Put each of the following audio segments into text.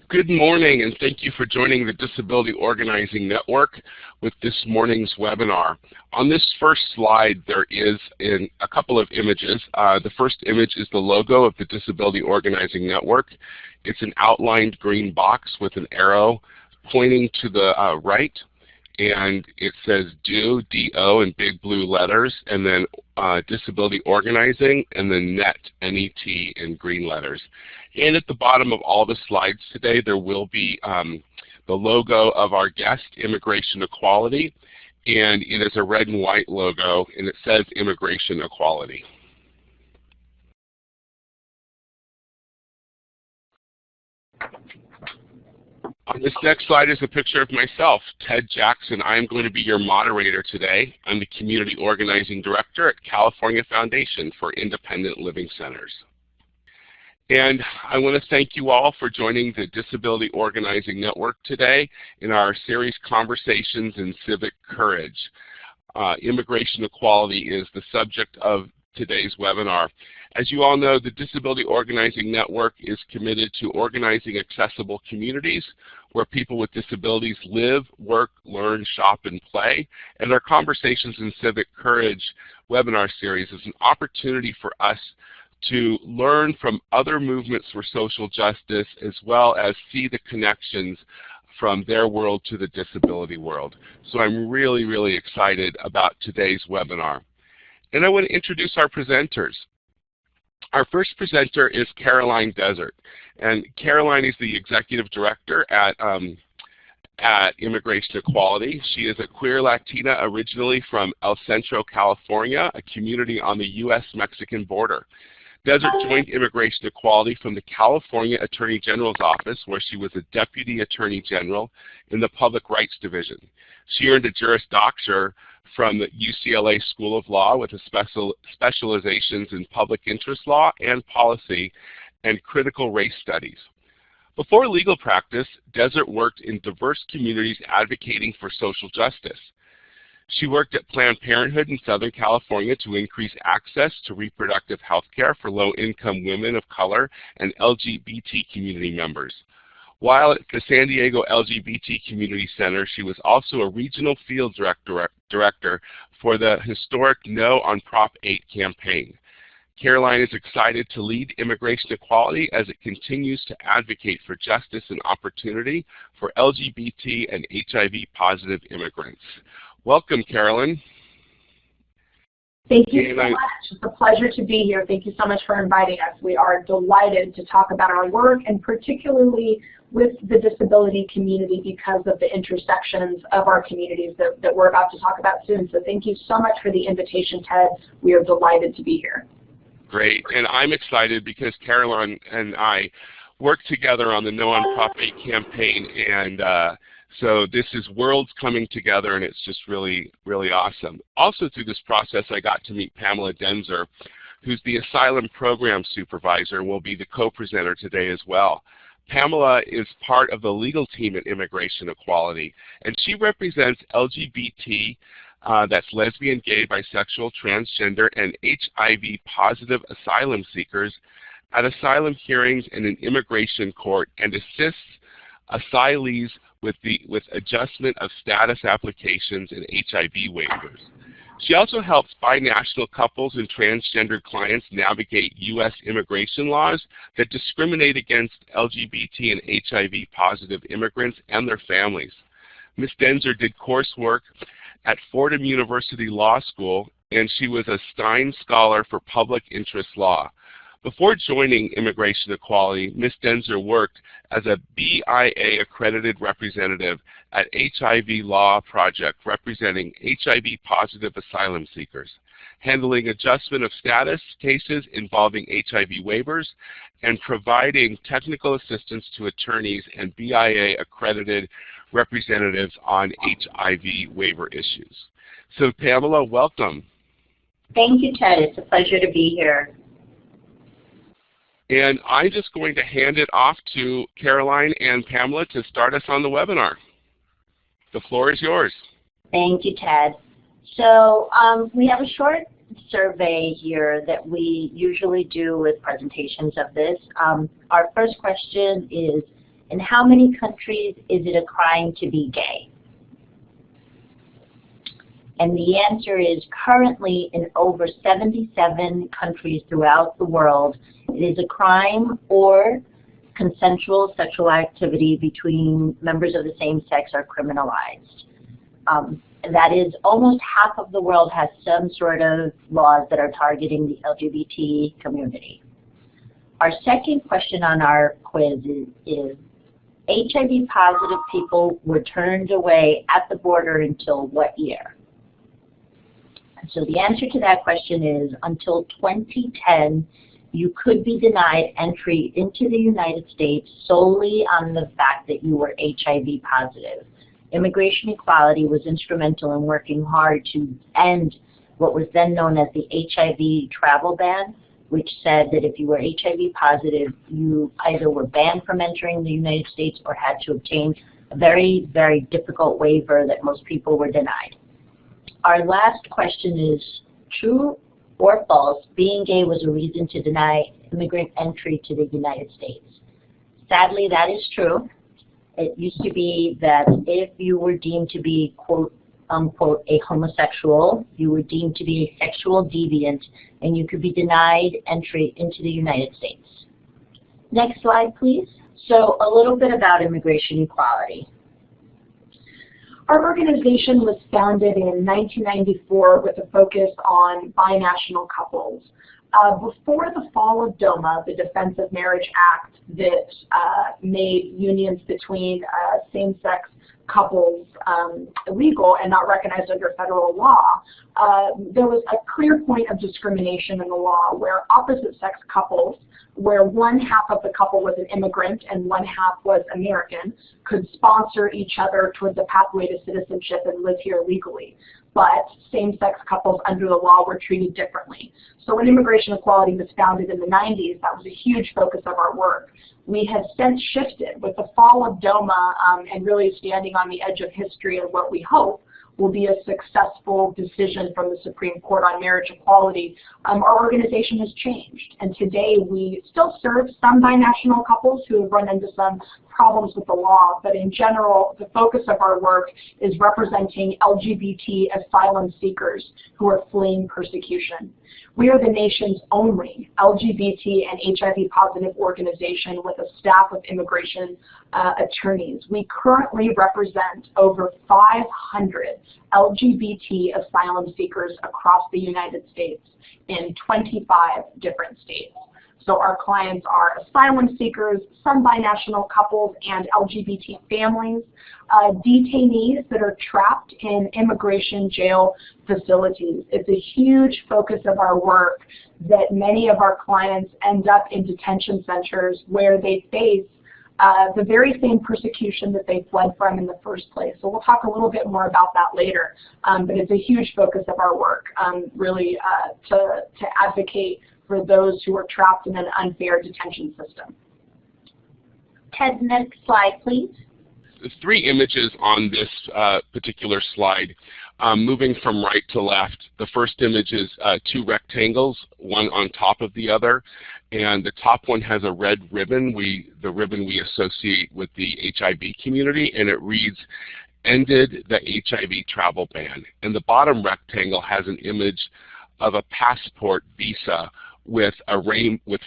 Good morning, and thank you for joining the Disability Organizing Network with this morning's webinar. On this first slide, there is a couple of images. The first image is the logo of the Disability Organizing Network. It's an outlined green box with an arrow pointing to the right, and it says DO, D-O, in big blue letters, and then Disability Organizing, and then NET, N-E-T, in green letters. And at the bottom of all the slides today, there will be the logo of our guest, Immigration Equality, and it is a red and white logo, and it says Immigration Equality. On this next slide is a picture of myself, Ted Jackson. I am going to be your moderator today. I'm the Community Organizing Director at California Foundation for Independent Living Centers. And I want to thank you all for joining the Disability Organizing Network today in our series Conversations in Civic Courage. Immigration equality is the subject of today's webinar. As you all know, the Disability Organizing Network is committed to organizing accessible communities where people with disabilities live, work, learn, shop, and play. And our Conversations in Civic Courage webinar series is an opportunity for us to learn from other movements for social justice, as well as see the connections from their world to the disability world. So I'm really, really excited about today's webinar. And I want to introduce our presenters. Our first presenter is Caroline Denzer, and Caroline is the Executive Director at Immigration Equality. She is a queer Latina originally from El Centro, California, a community on the U.S.-Mexican border. Denzer joined Immigration Equality from the California Attorney General's office, where she was a Deputy Attorney General in the Public Rights Division. She earned a Juris Doctor from the UCLA School of Law with a specializations in public interest law and policy and critical race studies. Before legal practice, Denzer worked in diverse communities advocating for social justice. She worked at Planned Parenthood in Southern California to increase access to reproductive health care for low-income women of color and LGBT community members. While at the San Diego LGBT Community Center, she was also a regional field director for the historic No on Prop 8 campaign. Caroline is excited to lead Immigration Equality as it continues to advocate for justice and opportunity for LGBT and HIV-positive immigrants. Welcome, Caroline. Thank you so much. It's a pleasure to be here. Thank you so much for inviting us. We are delighted to talk about our work, and particularly with the disability community because of the intersections of our communities that we're about to talk about soon. So thank you so much for the invitation, Ted. We are delighted to be here. Great, and I'm excited because Caroline and I worked together on the No on Prop 8 campaign, and so this is worlds coming together, and it's just really, really awesome. Also through this process, I got to meet Pamela Denzer, who's the Asylum Program Supervisor and will be the co-presenter today as well. Pamela is part of the legal team at Immigration Equality, and she represents LGBT, that's lesbian, gay, bisexual, transgender, and HIV-positive asylum seekers at asylum hearings in an immigration court and assists asylees with adjustment of status applications and HIV waivers. She also helps binational couples and transgender clients navigate U.S. immigration laws that discriminate against LGBT and HIV-positive immigrants and their families. Ms. Denzer did coursework at Fordham University Law School, and she was a Stein Scholar for Public Interest Law. Before joining Immigration Equality, Ms. Denzer worked as a BIA-accredited representative at HIV Law Project, representing HIV-positive asylum seekers, handling adjustment of status cases involving HIV waivers, and providing technical assistance to attorneys and BIA-accredited representatives on HIV waiver issues. So Pamela, welcome. Thank you, Ted. It's a pleasure to be here. And I'm just going to hand it off to Caroline and Pamela to start us on the webinar. The floor is yours. Thank you, Ted. So we have a short survey here that we usually do with presentations of this. Our first question is, In how many countries is it a crime to be gay? And the answer is currently in over 77 countries throughout the world, it is a crime or consensual sexual activity between members of the same sex are criminalized. That is, almost half of the world has some sort of laws that are targeting the LGBT community. Our second question on our quiz is HIV positive people were turned away at the border until what year? So the answer to that question is until 2010, you could be denied entry into the United States solely on the fact that you were HIV positive. Immigration equality was instrumental in working hard to end what was then known as the HIV travel ban, which said that if you were HIV positive, you either were banned from entering the United States or had to obtain a very, very difficult waiver that most people were denied. Our last question is, true or false, being gay was a reason to deny immigrant entry to the United States? Sadly, that is true. It used to be that if you were deemed to be, quote, unquote, a homosexual, you were deemed to be a sexual deviant, and you could be denied entry into the United States. Next slide, please. So a little bit about immigration equality. Our organization was founded in 1994 with a focus on binational couples. Before the fall of DOMA, the Defense of Marriage Act that made unions between same-sex couples illegal and not recognized under federal law, there was a clear point of discrimination in the law where opposite-sex couples, where one half of the couple was an immigrant and one half was American, could sponsor each other towards a pathway to citizenship and live here legally. But same-sex couples under the law were treated differently. So when immigration equality was founded in the 90s, that was a huge focus of our work. We have since shifted with the fall of DOMA and really standing on the edge of history and what we hope will be a successful decision from the Supreme Court on marriage equality. Our organization has changed, and today we still serve some binational couples who have run into some problems with the law, but in general, the focus of our work is representing LGBT asylum seekers who are fleeing persecution. We are the nation's only LGBT and HIV-positive organization with a staff of immigration attorneys. We currently represent over 500 LGBT asylum seekers across the United States in 25 different states. So our clients are asylum seekers, some binational couples, and LGBT families, detainees that are trapped in immigration jail facilities. It's a huge focus of our work that many of our clients end up in detention centers where they face the very same persecution that they fled from in the first place. So we'll talk a little bit more about that later, but it's a huge focus of our work, really to advocate for those who are trapped in an unfair detention system. Ted, next slide, please. There's three images on this particular slide. Moving from right to left, the first image is two rectangles, one on top of the other, and the top one has a red ribbon, the ribbon we associate with the HIV community, and it reads, "Ended the HIV travel ban." And the bottom rectangle has an image of a passport visa with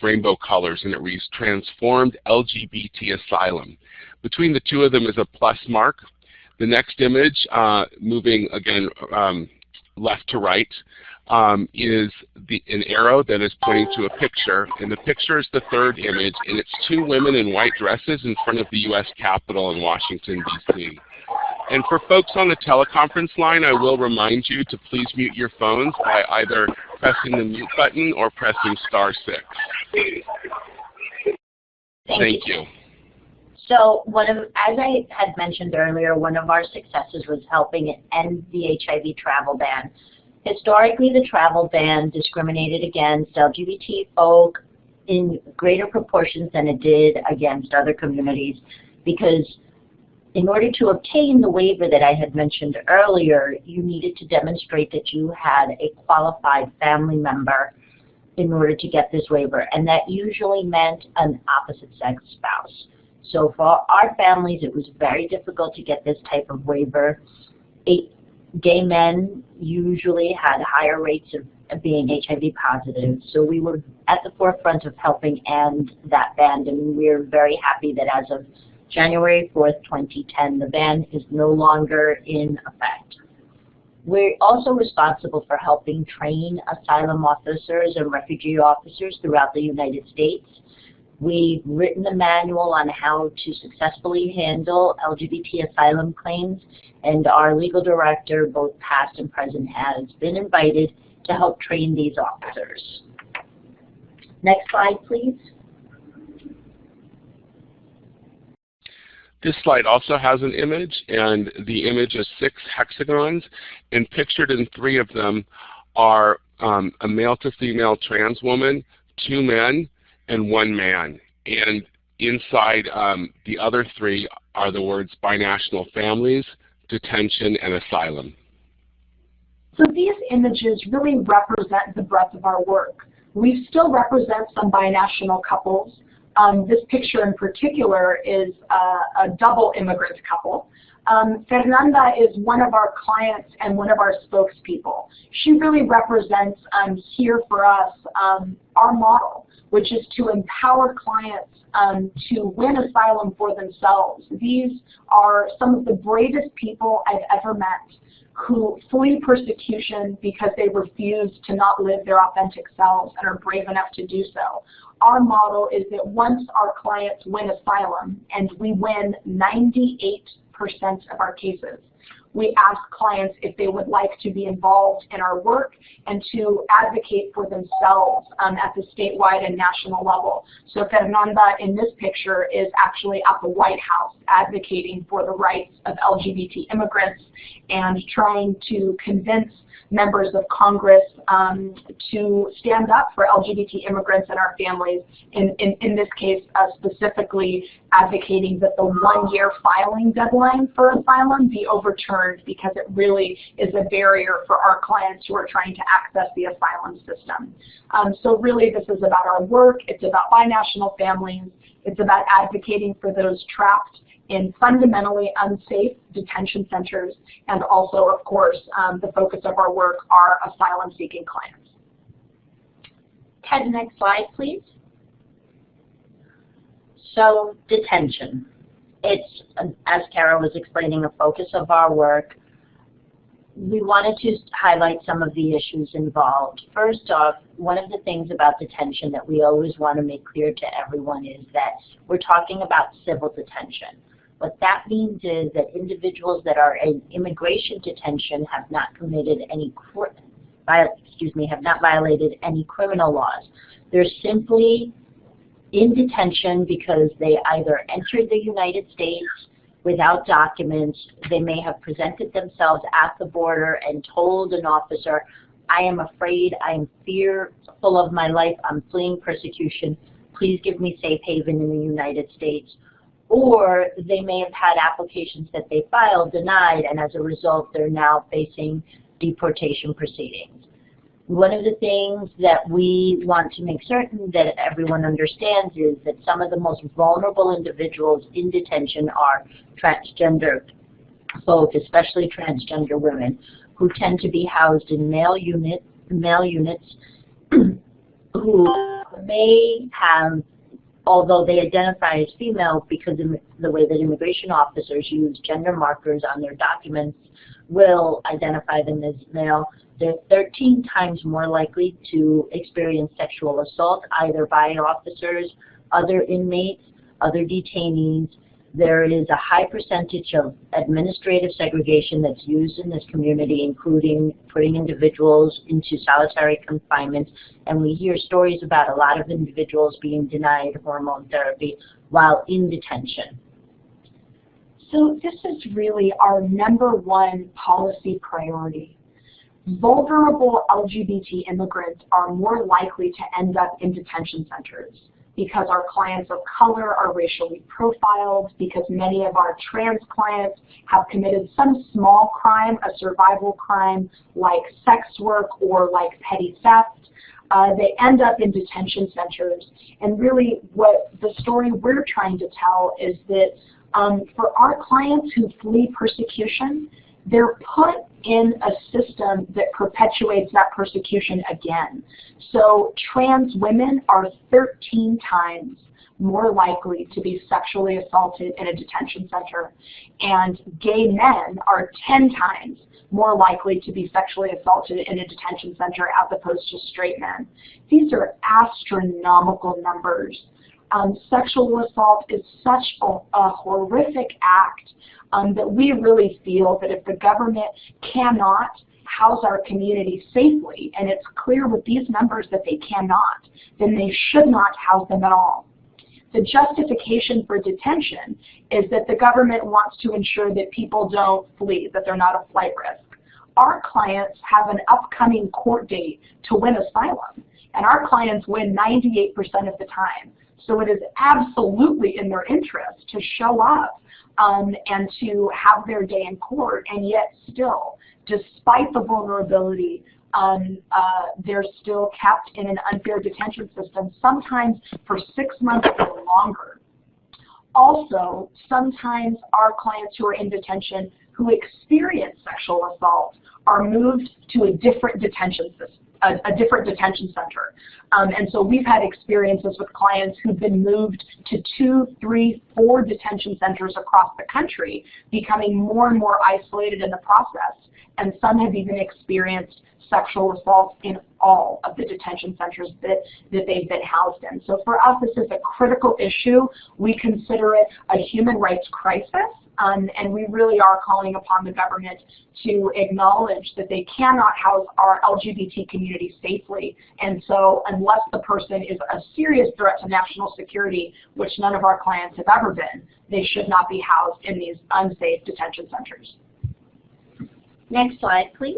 rainbow colors, and it reads, "Transformed LGBT Asylum." Between the two of them is a plus mark. The next image, moving again left to right, is an arrow that is pointing to a picture, and the picture is the third image, and it's two women in white dresses in front of the U.S. Capitol in Washington, D.C. And for folks on the teleconference line, I will remind you to please mute your phones by either pressing the mute button or pressing *6. Thank you. So as I had mentioned earlier, one of our successes was helping end the HIV travel ban. Historically, the travel ban discriminated against LGBT folk in greater proportions than it did against other communities, because in order to obtain the waiver that I had mentioned earlier, you needed to demonstrate that you had a qualified family member in order to get this waiver, and that usually meant an opposite-sex spouse. So for our families, it was very difficult to get this type of waiver. Gay men usually had higher rates of being HIV positive, so we were at the forefront of helping end that ban, and we're very happy that as of January 4th, 2010, the ban is no longer in effect. We're also responsible for helping train asylum officers and refugee officers throughout the United States. We've written a manual on how to successfully handle LGBT asylum claims, and our legal director, both past and present, has been invited to help train these officers. Next slide, please. This slide also has an image, and the image is 6 hexagons, and pictured in 3 of them are a male to female trans woman, 2 men, and 1 man. And inside the other 3 are the words binational families, detention, and asylum. So these images really represent the breadth of our work. We still represent some binational couples. This picture in particular is a double immigrant couple. Fernanda is one of our clients and one of our spokespeople. She really represents here for us our model, which is to empower clients to win asylum for themselves. These are some of the bravest people I've ever met who flee persecution because they refuse to not live their authentic selves and are brave enough to do so. Our model is that once our clients win asylum, and we win 98% of our cases, we ask clients if they would like to be involved in our work and to advocate for themselves at the statewide and national level. So Fernanda in this picture is actually at the White House advocating for the rights of LGBT immigrants and trying to convince members of Congress to stand up for LGBT immigrants and our families, in this case specifically advocating that the 1-year filing deadline for asylum be overturned because it really is a barrier for our clients who are trying to access the asylum system. So really this is about our work, it's about binational families, it's about advocating for those trapped in fundamentally unsafe detention centers, and also, of course, the focus of our work are asylum-seeking clients. Ted, next slide, please. So, detention. It's, as Kara was explaining, a focus of our work. We wanted to highlight some of the issues involved. First off, one of the things about detention that we always want to make clear to everyone is that we're talking about civil detention. What that means is that individuals that are in immigration detention have not committed any, have not violated any criminal laws. They're simply in detention because they either entered the United States without documents, they may have presented themselves at the border and told an officer, I am afraid, I am fearful of my life, I'm fleeing persecution, please give me safe haven in the United States. Or they may have had applications that they filed denied, and as a result they're now facing deportation proceedings. One of the things that we want to make certain that everyone understands is that some of the most vulnerable individuals in detention are transgender folk, especially transgender women, who tend to be housed in male units who may have, although they identify as female because of the way that immigration officers use gender markers on their documents, will identify them as male. They're 13 times more likely to experience sexual assault, either by officers, other inmates, other detainees. There is a high percentage of administrative segregation that's used in this community, including putting individuals into solitary confinement. And we hear stories about a lot of individuals being denied hormone therapy while in detention. So this is really our #1 policy priority. Vulnerable LGBT immigrants are more likely to end up in detention centers because our clients of color are racially profiled, because many of our trans clients have committed some small crime, a survival crime like sex work or like petty theft. They end up in detention centers. And really what the story we're trying to tell is that for our clients who flee persecution, they're put in a system that perpetuates that persecution again. So trans women are 13 times more likely to be sexually assaulted in a detention center, and gay men are 10 times more likely to be sexually assaulted in a detention center as opposed to straight men. These are astronomical numbers. Sexual assault is such a horrific act that we really feel that if the government cannot house our community safely, and it's clear with these numbers that they cannot, then they should not house them at all. The justification for detention is that the government wants to ensure that people don't flee, that they're not a flight risk. Our clients have an upcoming court date to win asylum, and our clients win 98% of the time. So it is absolutely in their interest to show up and to have their day in court, and yet still, despite the vulnerability, they're still kept in an unfair detention system, sometimes for 6 months or longer. Also, sometimes our clients who are in detention who experience sexual assault are moved to a different detention system, a different detention center. And so we've had experiences with clients who've been moved to 2, 3, 4 detention centers across the country, becoming more and more isolated in the process. And some have even experienced sexual assault in all of the detention centers that they've been housed in. So for us, this is a critical issue. We consider it a human rights crisis. And we really are calling upon the government to acknowledge that they cannot house our LGBT community safely. And so unless the person is a serious threat to national security, which none of our clients have ever been, they should not be housed in these unsafe detention centers. Next slide, please.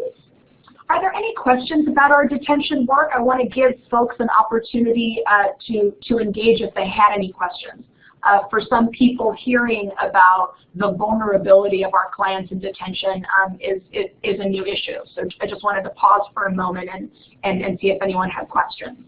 Are there any questions about our detention work? I want to give folks an opportunity to engage if they had any questions. For some people, hearing about the vulnerability of our clients in detention is a new issue. So I just wanted to pause for a moment and see if anyone had questions.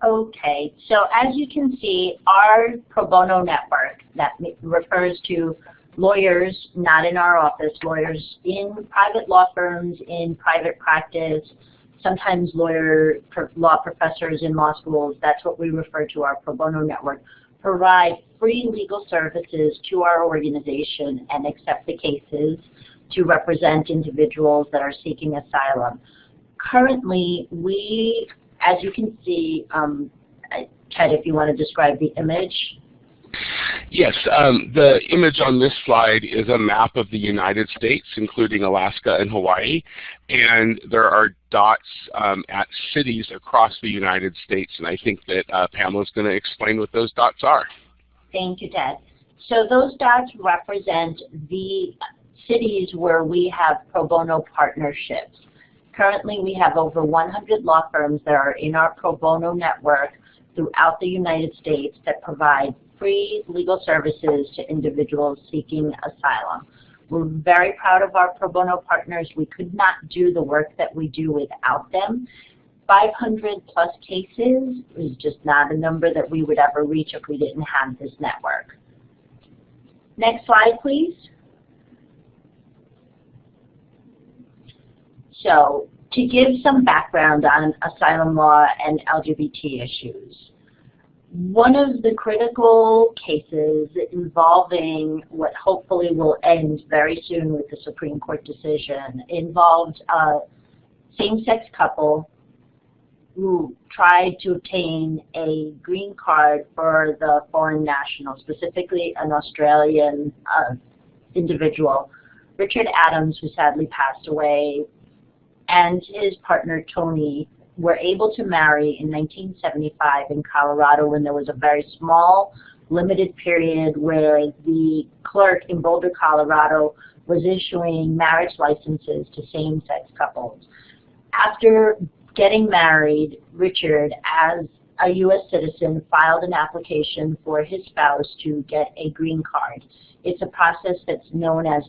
Okay, so as you can see, our pro bono network that refers to lawyers not in our office, lawyers in private law firms, in private practice, sometimes law professors in law schools, that's what we refer to our pro bono network, provide free legal services to our organization and accept the cases to represent individuals that are seeking asylum. Currently, we, as you can see, Ted, if you want to describe the image. Yes, the image on this slide is a map of the United States, including Alaska and Hawaii, and there are dots at cities across the United States, and I think that Pamela's going to explain what those dots are. Thank you, Ted. So those dots represent the cities where we have pro bono partnerships. Currently, we have over 100 law firms that are in our pro bono network throughout the United States that provide free legal services to individuals seeking asylum. We're very proud of our pro bono partners. We could not do the work that we do without them. 500 plus cases is just not a number that we would ever reach if we didn't have this network. Next slide, please. So, to give some background on asylum law and LGBT issues, one of the critical cases involving what hopefully will end very soon with the Supreme Court decision involved a same-sex couple who tried to obtain a green card for the foreign national, specifically an Australian individual, Richard Adams, who sadly passed away, and his partner Tony were able to marry in 1975 in Colorado when there was a very small, limited period where the clerk in Boulder, Colorado was issuing marriage licenses to same-sex couples. After getting married, Richard, as a U.S. citizen, filed an application for his spouse to get a green card. It's a process that's known as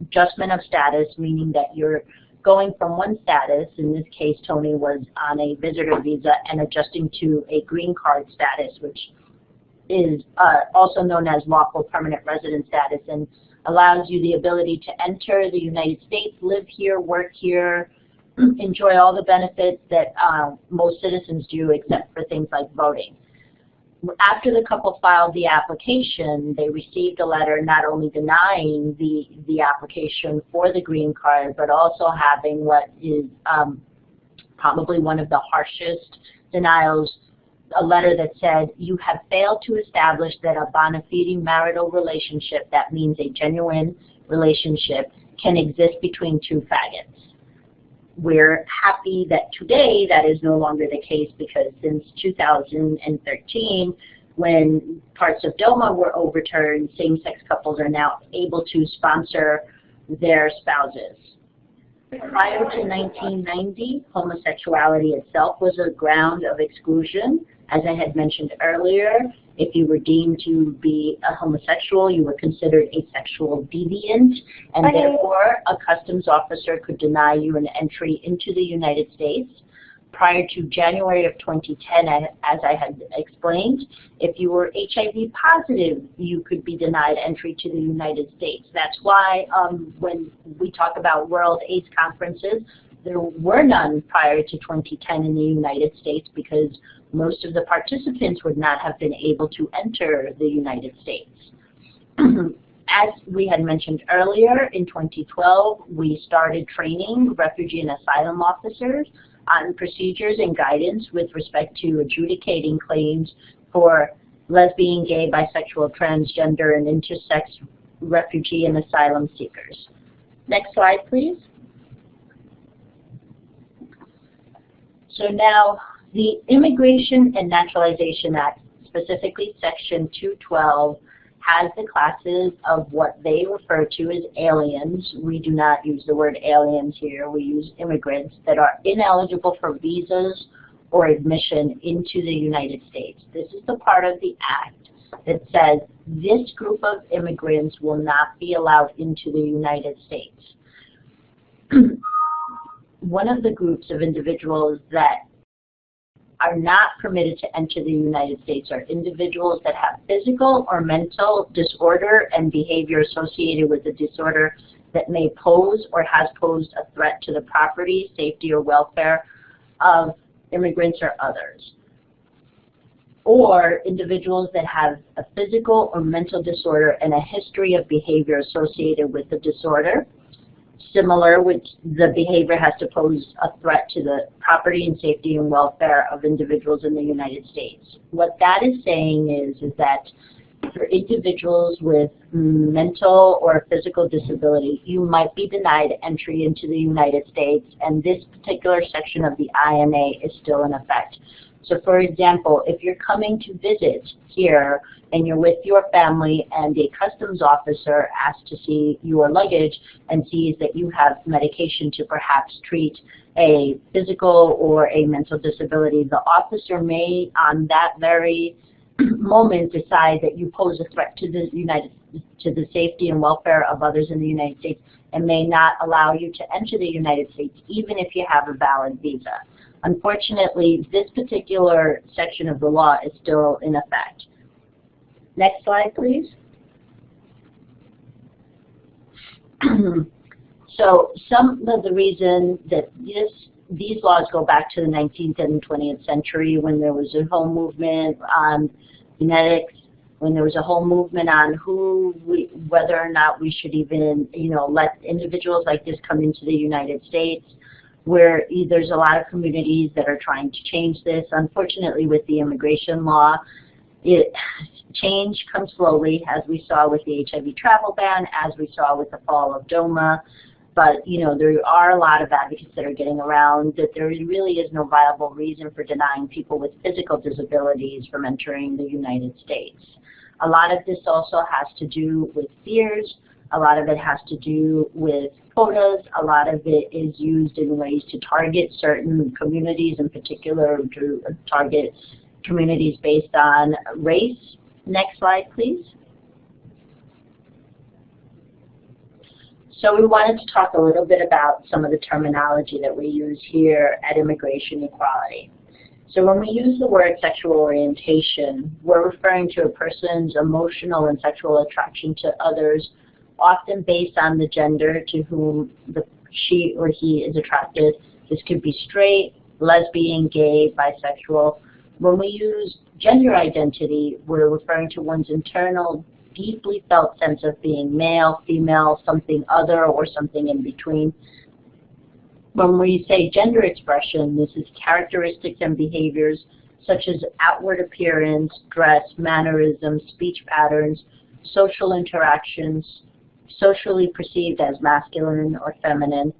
adjustment of status, meaning that you're going from one status, in this case Tony was on a visitor visa, and adjusting to a green card status, which is also known as lawful permanent resident status, and allows you the ability to enter the United States, live here, work here, enjoy all the benefits that most citizens do except for things like voting. After the couple filed the application, they received a letter not only denying the application for the green card, but also having what is probably one of the harshest denials, a letter that said, you have failed to establish that a bona fide marital relationship, that means a genuine relationship, can exist between two faggots. We're happy that today that is no longer the case, because since 2013, when parts of DOMA were overturned, same-sex couples are now able to sponsor their spouses. Prior to 1990, homosexuality itself was a ground of exclusion. As I had mentioned earlier, if you were deemed to be a homosexual, you were considered a sexual deviant, and therefore a customs officer could deny you an entry into the United States. Prior to January of 2010, as I had explained, if you were HIV positive, you could be denied entry to the United States. That's why when we talk about World AIDS conferences, there were none prior to 2010 in the United States, because most of the participants would not have been able to enter the United States. As we had mentioned earlier, in 2012, we started training refugee and asylum officers on procedures and guidance with respect to adjudicating claims for lesbian, gay, bisexual, transgender, and intersex refugee and asylum seekers. Next slide, please. So now, the Immigration and Naturalization Act, specifically Section 212, has the classes of what they refer to as aliens. We do not use the word aliens here. We use immigrants that are ineligible for visas or admission into the United States. This is the part of the act that says this group of immigrants will not be allowed into the United States. One of the groups of individuals that are not permitted to enter the United States are individuals that have physical or mental disorder and behavior associated with the disorder that may pose or has posed a threat to the property, safety, or welfare of immigrants or others. Or individuals that have a physical or mental disorder and a history of behavior associated with the disorder, similar, which the behavior has to pose a threat to the property and safety and welfare of individuals in the United States. What that is saying is that for individuals with mental or physical disability, you might be denied entry into the United States, and this particular section of the INA is still in effect. So for example, if you're coming to visit here and you're with your family and a customs officer asks to see your luggage and sees that you have medication to perhaps treat a physical or a mental disability, the officer may on that very moment decide that you pose a threat to the safety and welfare of others in the United States and may not allow you to enter the United States even if you have a valid visa. Unfortunately, this particular section of the law is still in effect. Next slide, please. So some of the reason that these laws go back to the 19th and 20th century, when there was a whole movement on genetics, when there was a whole movement on whether or not we should even, let individuals like this come into the United States, where there's a lot of communities that are trying to change this. Unfortunately, with the immigration law, change comes slowly, as we saw with the HIV travel ban, as we saw with the fall of DOMA. But there are a lot of advocates that are getting around that there really is no viable reason for denying people with physical disabilities from entering the United States. A lot of this also has to do with fears. A lot of it has to do with quotas. A lot of it is used in ways to target certain communities, in particular to target communities based on race. Next slide, please. So we wanted to talk a little bit about some of the terminology that we use here at Immigration Equality. So when we use the word sexual orientation, we're referring to a person's emotional and sexual attraction to others, often based on the gender to whom she or he is attracted. This could be straight, lesbian, gay, bisexual. When we use gender identity, we're referring to one's internal, deeply felt sense of being male, female, something other, or something in between. When we say gender expression, this is characteristics and behaviors such as outward appearance, dress, mannerisms, speech patterns, social interactions, socially perceived as masculine or feminine.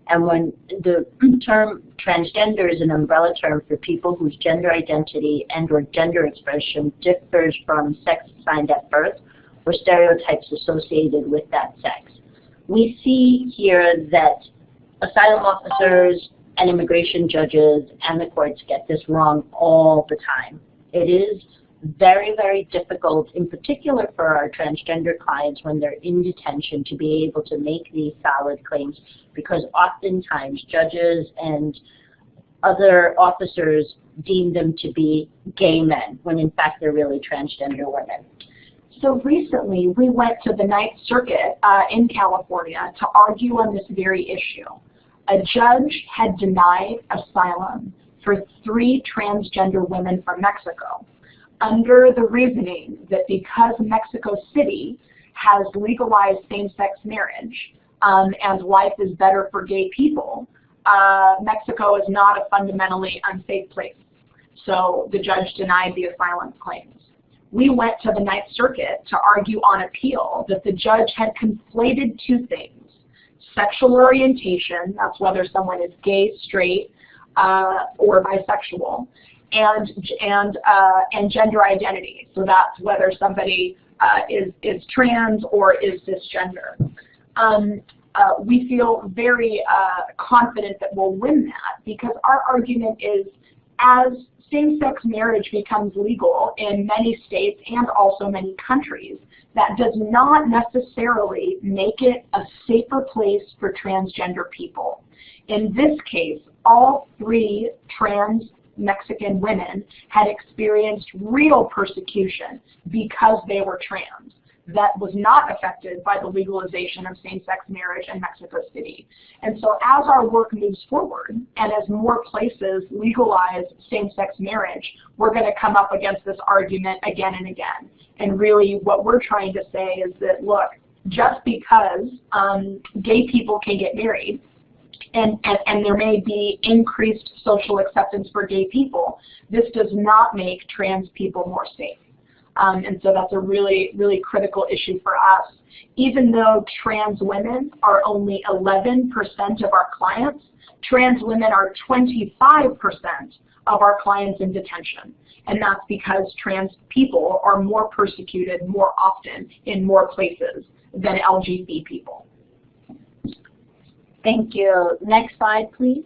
And when the term transgender is an umbrella term for people whose gender identity and or gender expression differs from sex assigned at birth or stereotypes associated with that sex. We see here that asylum officers and immigration judges and the courts get this wrong all the time. It is very, very difficult, in particular for our transgender clients when they're in detention, to be able to make these solid claims, because oftentimes judges and other officers deem them to be gay men, when in fact they're really transgender women. So recently we went to the Ninth Circuit in California to argue on this very issue. A judge had denied asylum for 3 transgender women from Mexico under the reasoning that because Mexico City has legalized same-sex marriage and life is better for gay people, Mexico is not a fundamentally unsafe place. So the judge denied the asylum claims. We went to the Ninth Circuit to argue on appeal that the judge had conflated 2 things. Sexual orientation, that's whether someone is gay, straight, or bisexual, and gender identity. So that's whether somebody is trans or is cisgender. We feel very confident that we'll win that, because our argument is, as same-sex marriage becomes legal in many states and also many countries, that does not necessarily make it a safer place for transgender people. In this case, all 3 trans Mexican women had experienced real persecution because they were trans. That was not affected by the legalization of same-sex marriage in Mexico City. And so as our work moves forward and as more places legalize same-sex marriage, we're going to come up against this argument again and again. And really what we're trying to say is that, look, just because gay people can get married and there may be increased social acceptance for gay people, this does not make trans people more safe. And so that's a really, really critical issue for us. Even though trans women are only 11% of our clients, trans women are 25% of our clients in detention. And that's because trans people are more persecuted more often in more places than LGBT people. Thank you. Next slide, please.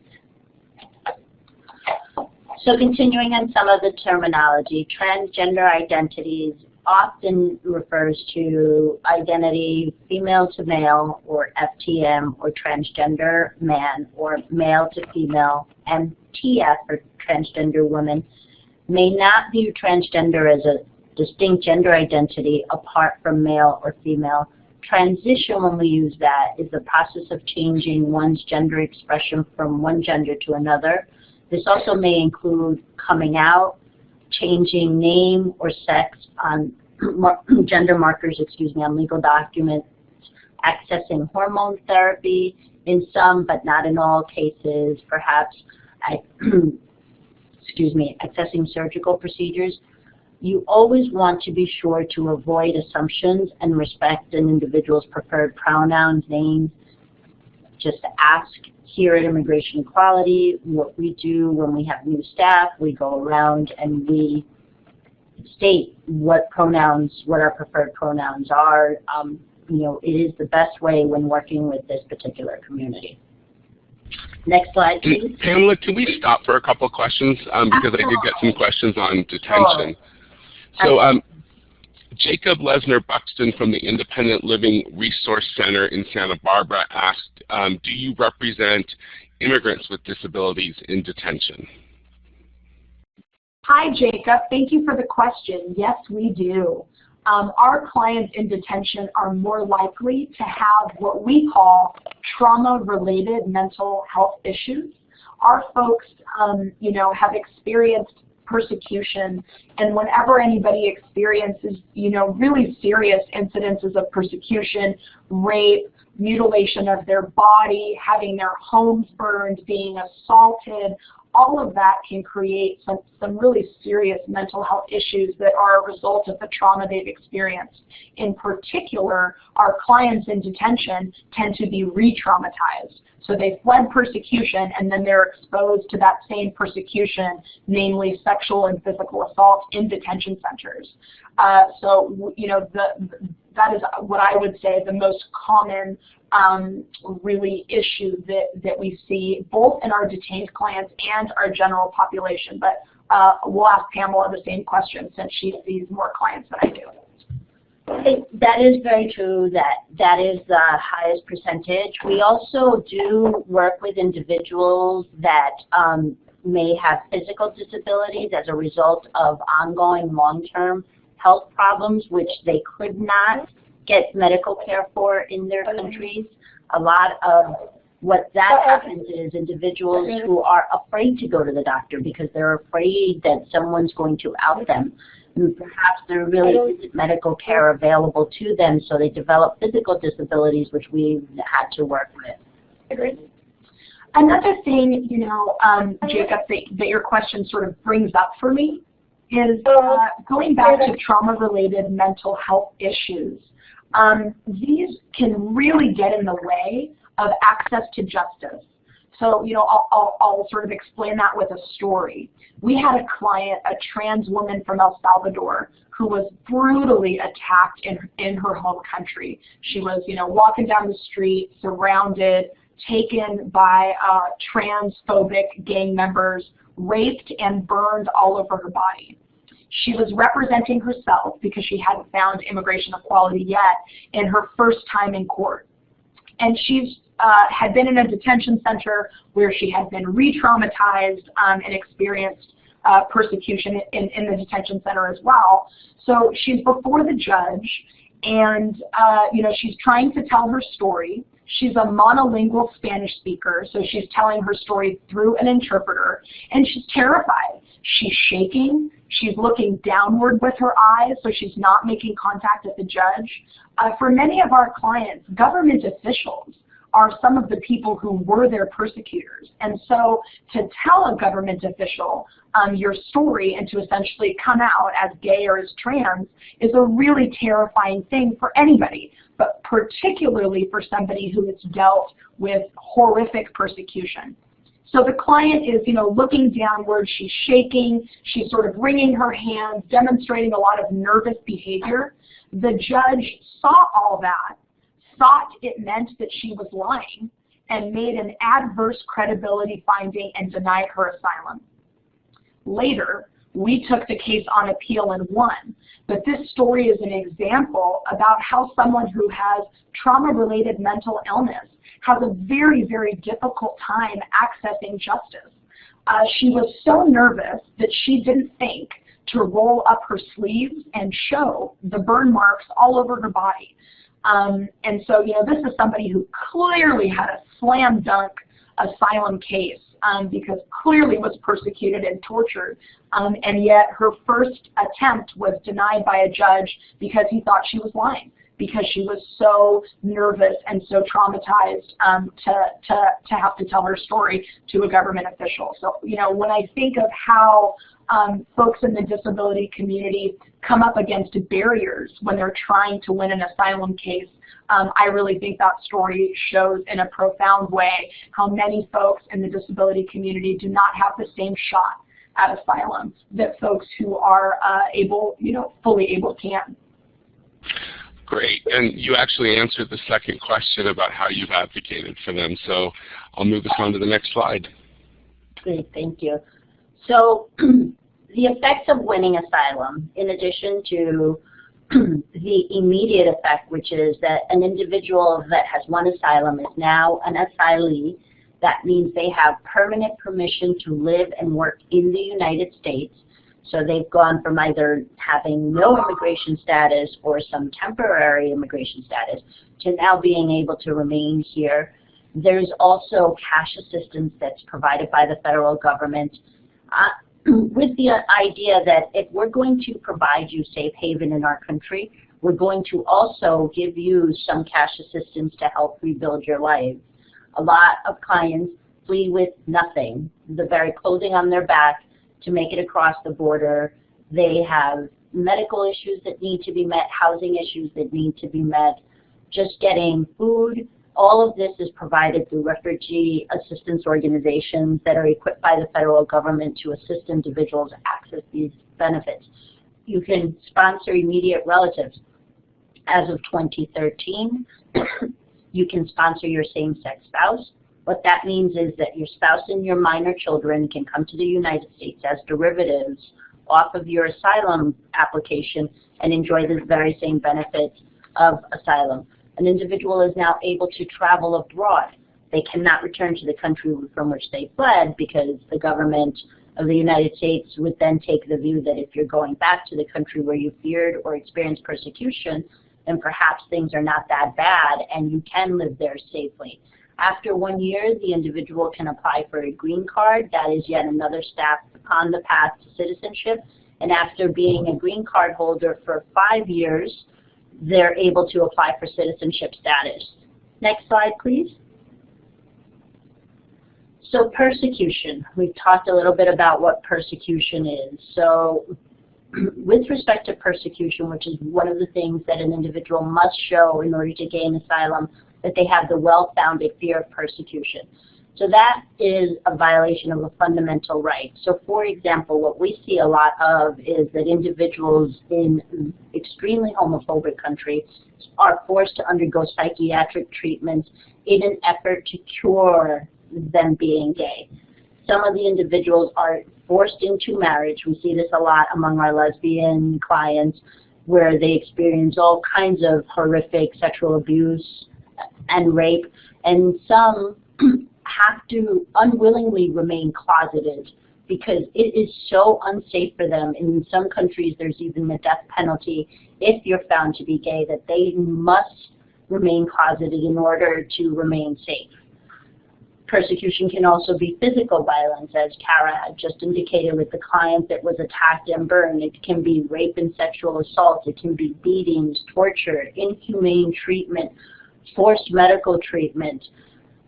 So continuing on some of the terminology, transgender identities often refers to identity female to male, or FTM, or transgender man, or male to female, and TF, or transgender woman, may not view transgender as a distinct gender identity apart from male or female. Transition, when we use that, is the process of changing one's gender expression from one gender to another. This also may include coming out, changing name or sex on gender markers, on legal documents, accessing hormone therapy in some but not in all cases, perhaps accessing surgical procedures. You always want to be sure to avoid assumptions and respect an individual's preferred pronouns, names. Just ask. Here at Immigration Equality, what we do when we have new staff, we go around and we state what our preferred pronouns are. It is the best way when working with this particular community. Next slide, please. Pamela, can we stop for a couple questions? Because I did get some questions on detention. So Jacob Lesnar Buxton from the Independent Living Resource Center in Santa Barbara asked, do you represent immigrants with disabilities in detention? Hi, Jacob. Thank you for the question. Yes, we do. Our clients in detention are more likely to have what we call trauma-related mental health issues. Our folks, have experienced persecution, and whenever anybody experiences, really serious incidences of persecution, rape, mutilation of their body, having their homes burned, being assaulted, all of that can create some really serious mental health issues that are a result of the trauma they've experienced. In particular, our clients in detention tend to be re-traumatized. So they fled persecution and then they're exposed to that same persecution, namely sexual and physical assault in detention centers. That is what I would say the most common really issue that we see both in our detained clients and our general population. But we'll ask Pamela the same question since she sees more clients than I do. That is very true. That is the highest percentage. We also do work with individuals that may have physical disabilities as a result of ongoing long-term health problems which they could not get medical care for in their countries. A lot of what that happens is individuals who are afraid to go to the doctor because they're afraid that someone's going to out them. And perhaps there really isn't medical care available to them, so they develop physical disabilities which we've had to work with. Agreed. Another thing, Jacob, that your question sort of brings up for me is going back to trauma-related mental health issues. These can really get in the way of access to justice. So, I'll sort of explain that with a story. We had a client, a trans woman from El Salvador, who was brutally attacked in her home country. She was, walking down the street, surrounded, taken by transphobic gang members, raped and burned all over her body. She was representing herself because she hadn't found immigration equality yet in her first time in court. And she's had been in a detention center where she had been re-traumatized and experienced persecution in the detention center as well. So she's before the judge and, she's trying to tell her story. She's a monolingual Spanish speaker, so she's telling her story through an interpreter, and she's terrified. She's shaking. She's looking downward with her eyes, so she's not making contact with the judge. For many of our clients, government officials are some of the people who were their persecutors. And so to tell a government official your story and to essentially come out as gay or as trans is a really terrifying thing for anybody, but particularly for somebody who has dealt with horrific persecution. So the client is, looking downward, she's shaking, she's sort of wringing her hands, demonstrating a lot of nervous behavior. The judge saw all that, thought it meant that she was lying, and made an adverse credibility finding and denied her asylum. Later, we took the case on appeal and won. But this story is an example about how someone who has trauma-related mental illness has a very, very difficult time accessing justice. She was so nervous that she didn't think to roll up her sleeves and show the burn marks all over her body. And so, this is somebody who clearly had a slam dunk asylum case because clearly was persecuted and tortured. And yet her first attempt was denied by a judge because he thought she was lying, because she was so nervous and so traumatized to have to tell her story to a government official. So, when I think of how folks in the disability community come up against barriers when they're trying to win an asylum case, I really think that story shows in a profound way how many folks in the disability community do not have the same shot at asylum that folks who are fully able can. Great, and you actually answered the second question about how you've advocated for them, so I'll move us on to the next slide. Great, thank you. So the effects of winning asylum, in addition to the immediate effect, which is that an individual that has won asylum is now an asylee. That means they have permanent permission to live and work in the United States. So they've gone from either having no immigration status or some temporary immigration status to now being able to remain here. There's also cash assistance that's provided by the federal government with the idea that if we're going to provide you safe haven in our country, we're going to also give you some cash assistance to help rebuild your life. A lot of clients flee with nothing, the very clothing on their back to make it across the border. They have medical issues that need to be met, housing issues that need to be met, just getting food. All of this is provided through refugee assistance organizations that are equipped by the federal government to assist individuals access these benefits. You can sponsor immediate relatives. As of 2013, you can sponsor your same-sex spouse. What that means is that your spouse and your minor children can come to the United States as derivatives off of your asylum application and enjoy the very same benefits of asylum. An individual is now able to travel abroad. They cannot return to the country from which they fled because the government of the United States would then take the view that if you're going back to the country where you feared or experienced persecution, then perhaps things are not that bad and you can live there safely. After 1 year, the individual can apply for a green card. That is yet another step on the path to citizenship. And after being a green card holder for 5 years, they're able to apply for citizenship status. Next slide, please. So persecution. We've talked a little bit about what persecution is. So with respect to persecution, which is one of the things that an individual must show in order to gain asylum, that they have the well-founded fear of persecution. So that is a violation of a fundamental right. So for example, what we see a lot of is that individuals in extremely homophobic countries are forced to undergo psychiatric treatments in an effort to cure them being gay. Some of the individuals are forced into marriage. We see this a lot among our lesbian clients where they experience all kinds of horrific sexual abuse and rape, and some have to unwillingly remain closeted because it is so unsafe for them. In some countries, there's even the death penalty if you're found to be gay, that they must remain closeted in order to remain safe. Persecution can also be physical violence, as Kara had just indicated with the client that was attacked and burned. It can be rape and sexual assault. It can be beatings, torture, inhumane treatment, forced medical treatment.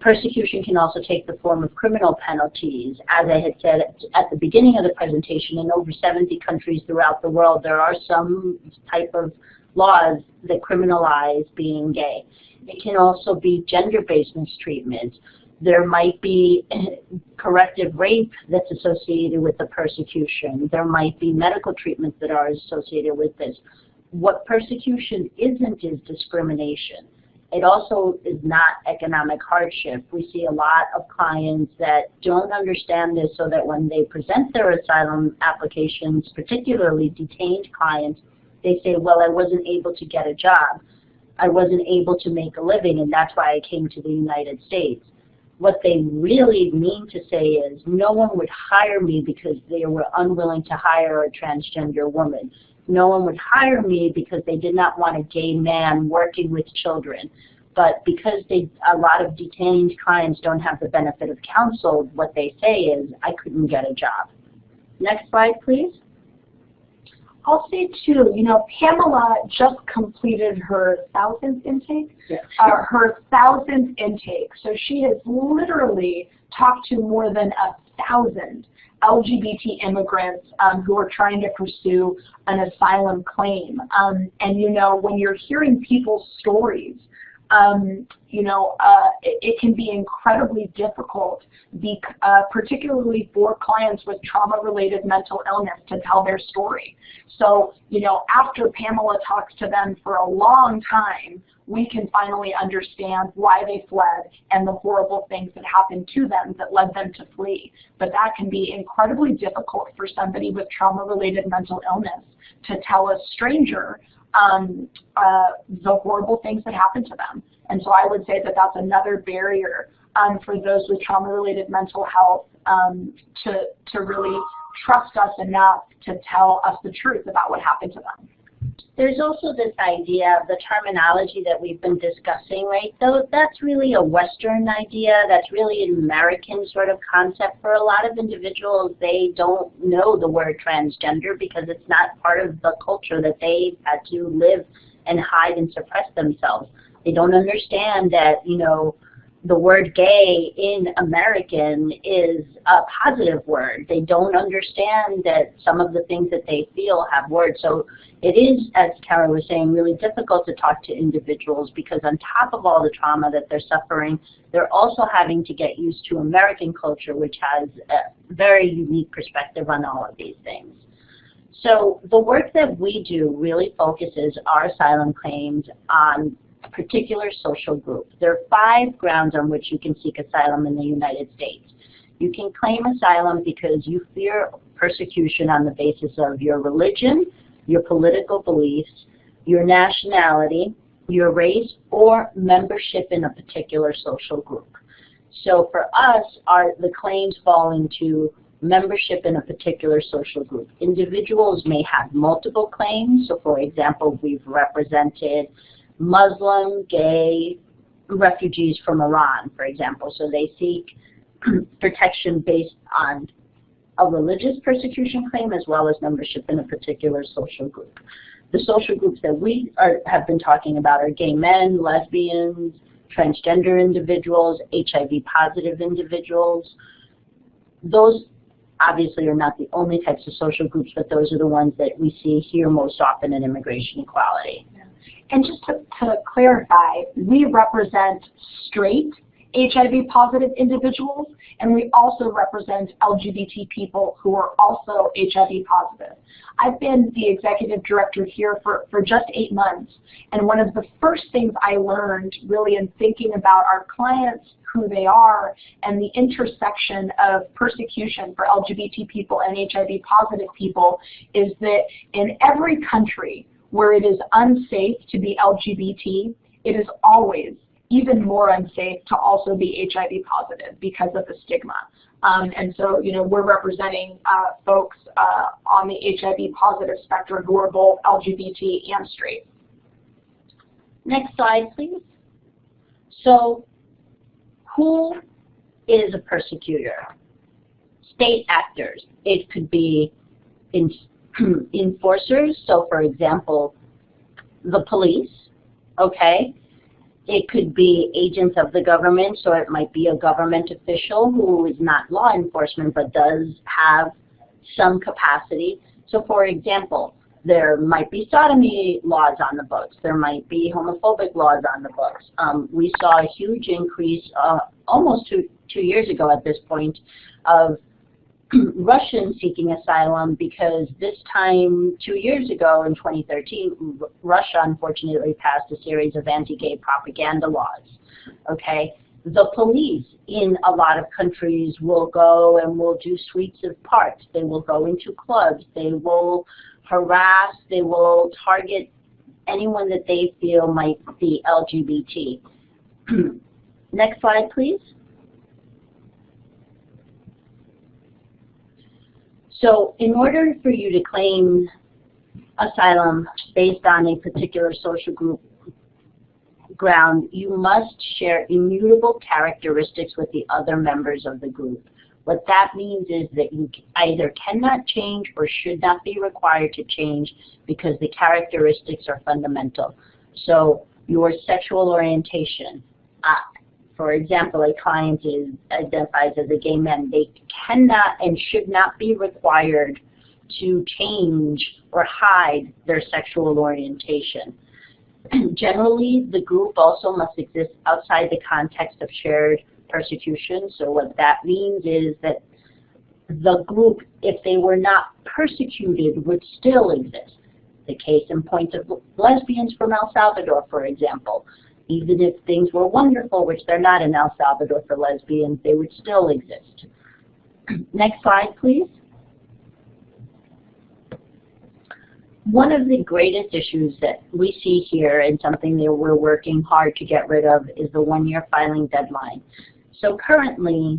Persecution can also take the form of criminal penalties. As I had said at the beginning of the presentation, in over 70 countries throughout the world, there are some type of laws that criminalize being gay. It can also be gender-based mistreatment. There might be corrective rape that's associated with the persecution. There might be medical treatments that are associated with this. What persecution isn't is discrimination. It also is not economic hardship. We see a lot of clients that don't understand this, so that when they present their asylum applications, particularly detained clients, they say, well, I wasn't able to get a job. I wasn't able to make a living, and that's why I came to the United States. What they really mean to say is, no one would hire me because they were unwilling to hire a transgender woman. No one would hire me because they did not want a gay man working with children. But because a lot of detained clients don't have the benefit of counsel, what they say is, I couldn't get a job. Next slide, please. I'll say too, Pamela just completed her 1,000th intake. Yes. Her 1,000th intake. So she has literally talked to more than 1,000 LGBT immigrants who are trying to pursue an asylum claim. And when you're hearing people's stories, it can be incredibly difficult, particularly for clients with trauma-related mental illness, to tell their story. So, after Pamela talks to them for a long time, we can finally understand why they fled and the horrible things that happened to them that led them to flee. But that can be incredibly difficult for somebody with trauma-related mental illness to tell a stranger the horrible things that happen to them. And so I would say that that's another barrier for those with trauma-related mental health to really trust us enough to tell us the truth about what happened to them. There's also this idea of the terminology that we've been discussing, right? Though that's really a Western idea, that's really an American sort of concept. For a lot of individuals, they don't know the word transgender because it's not part of the culture that they've had to live and hide and suppress themselves. They don't understand that, you know, the word gay in American is a positive word. They don't understand that some of the things that they feel have words. So it is, as Kara was saying, really difficult to talk to individuals because on top of all the trauma that they're suffering, they're also having to get used to American culture, which has a very unique perspective on all of these things. So the work that we do really focuses our asylum claims on a particular social group. There are 5 grounds on which you can seek asylum in the United States. You can claim asylum because you fear persecution on the basis of your religion, your political beliefs, your nationality, your race, or membership in a particular social group. So for us, the claims fall into membership in a particular social group. Individuals may have multiple claims. So for example, we've represented Muslim, gay, refugees from Iran, for example. So they seek protection based on a religious persecution claim as well as membership in a particular social group. The social groups that we have been talking about are gay men, lesbians, transgender individuals, HIV-positive individuals. Those obviously are not the only types of social groups, but those are the ones that we see here most often in immigration equality. And just to clarify, we represent straight HIV-positive individuals, and we also represent LGBT people who are also HIV-positive. I've been the executive director here for just 8 months, and one of the first things I learned really in thinking about our clients, who they are, and the intersection of persecution for LGBT people and HIV-positive people is that in every country where it is unsafe to be LGBT, it is always even more unsafe to also be HIV positive because of the stigma. And so, you know, we're representing folks on the HIV positive spectrum who are both LGBT and straight. Next slide, please. So, who is a persecutor? State actors. It could be enforcers, so for example, the police, okay? It could be agents of the government, so it might be a government official who is not law enforcement but does have some capacity. So for example, there might be sodomy laws on the books. There might be homophobic laws on the books. We saw a huge increase almost two years ago at this point of Russians seeking asylum because this time 2 years ago in 2013, Russia unfortunately passed a series of anti-gay propaganda laws. Okay, the police in a lot of countries will go and will do sweeps of parks. They will go into clubs. They will harass. They will target anyone that they feel might be LGBT. Next slide, please. So in order for you to claim asylum based on a particular social group ground, you must share immutable characteristics with the other members of the group. What that means is that you either cannot change or should not be required to change because the characteristics are fundamental. So your sexual orientation, for example, a client identifies as a gay man. They cannot and should not be required to change or hide their sexual orientation. Generally, the group also must exist outside the context of shared persecution. So what that means is that the group, if they were not persecuted, would still exist. The case in point of lesbians from El Salvador, for example. Even if things were wonderful, which they're not in El Salvador for lesbians, they would still exist. Next slide, please. One of the greatest issues that we see here, and something that we're working hard to get rid of, is the one-year filing deadline. So currently,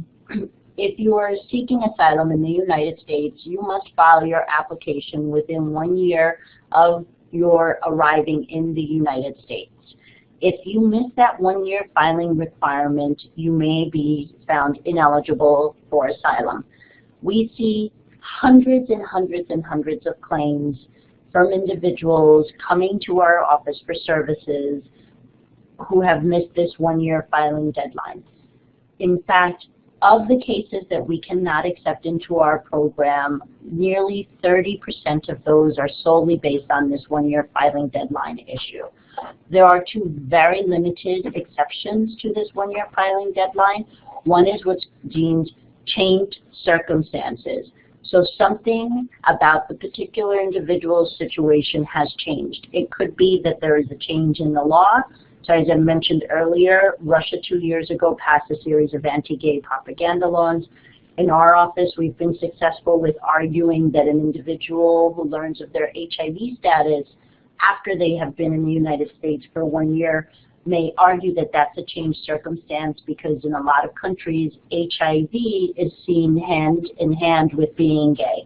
if you are seeking asylum in the United States, you must file your application within 1 year of your arriving in the United States. If you miss that 1 year filing requirement, you may be found ineligible for asylum. We see hundreds and hundreds and hundreds of claims from individuals coming to our office for services who have missed this 1 year filing deadline. In fact, of the cases that we cannot accept into our program, nearly 30% of those are solely based on this 1 year filing deadline issue. There are two very limited exceptions to this 1 year filing deadline. One is what's deemed changed circumstances. So something about the particular individual's situation has changed. It could be that there is a change in the law. So as I mentioned earlier, Russia 2 years ago passed a series of anti-gay propaganda laws. In our office, we've been successful with arguing that an individual who learns of their HIV status after they have been in the United States for 1 year may argue that that's a changed circumstance, because in a lot of countries, HIV is seen hand in hand with being gay.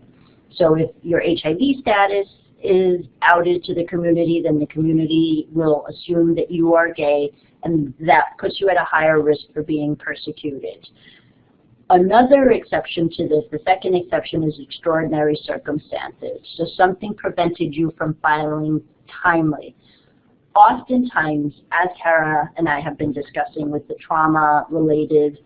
So if your HIV status is outed to the community, then the community will assume that you are gay, and that puts you at a higher risk for being persecuted. Another exception to this, the second exception, is extraordinary circumstances. So something prevented you from filing timely. Oftentimes, as Kara and I have been discussing with the trauma-related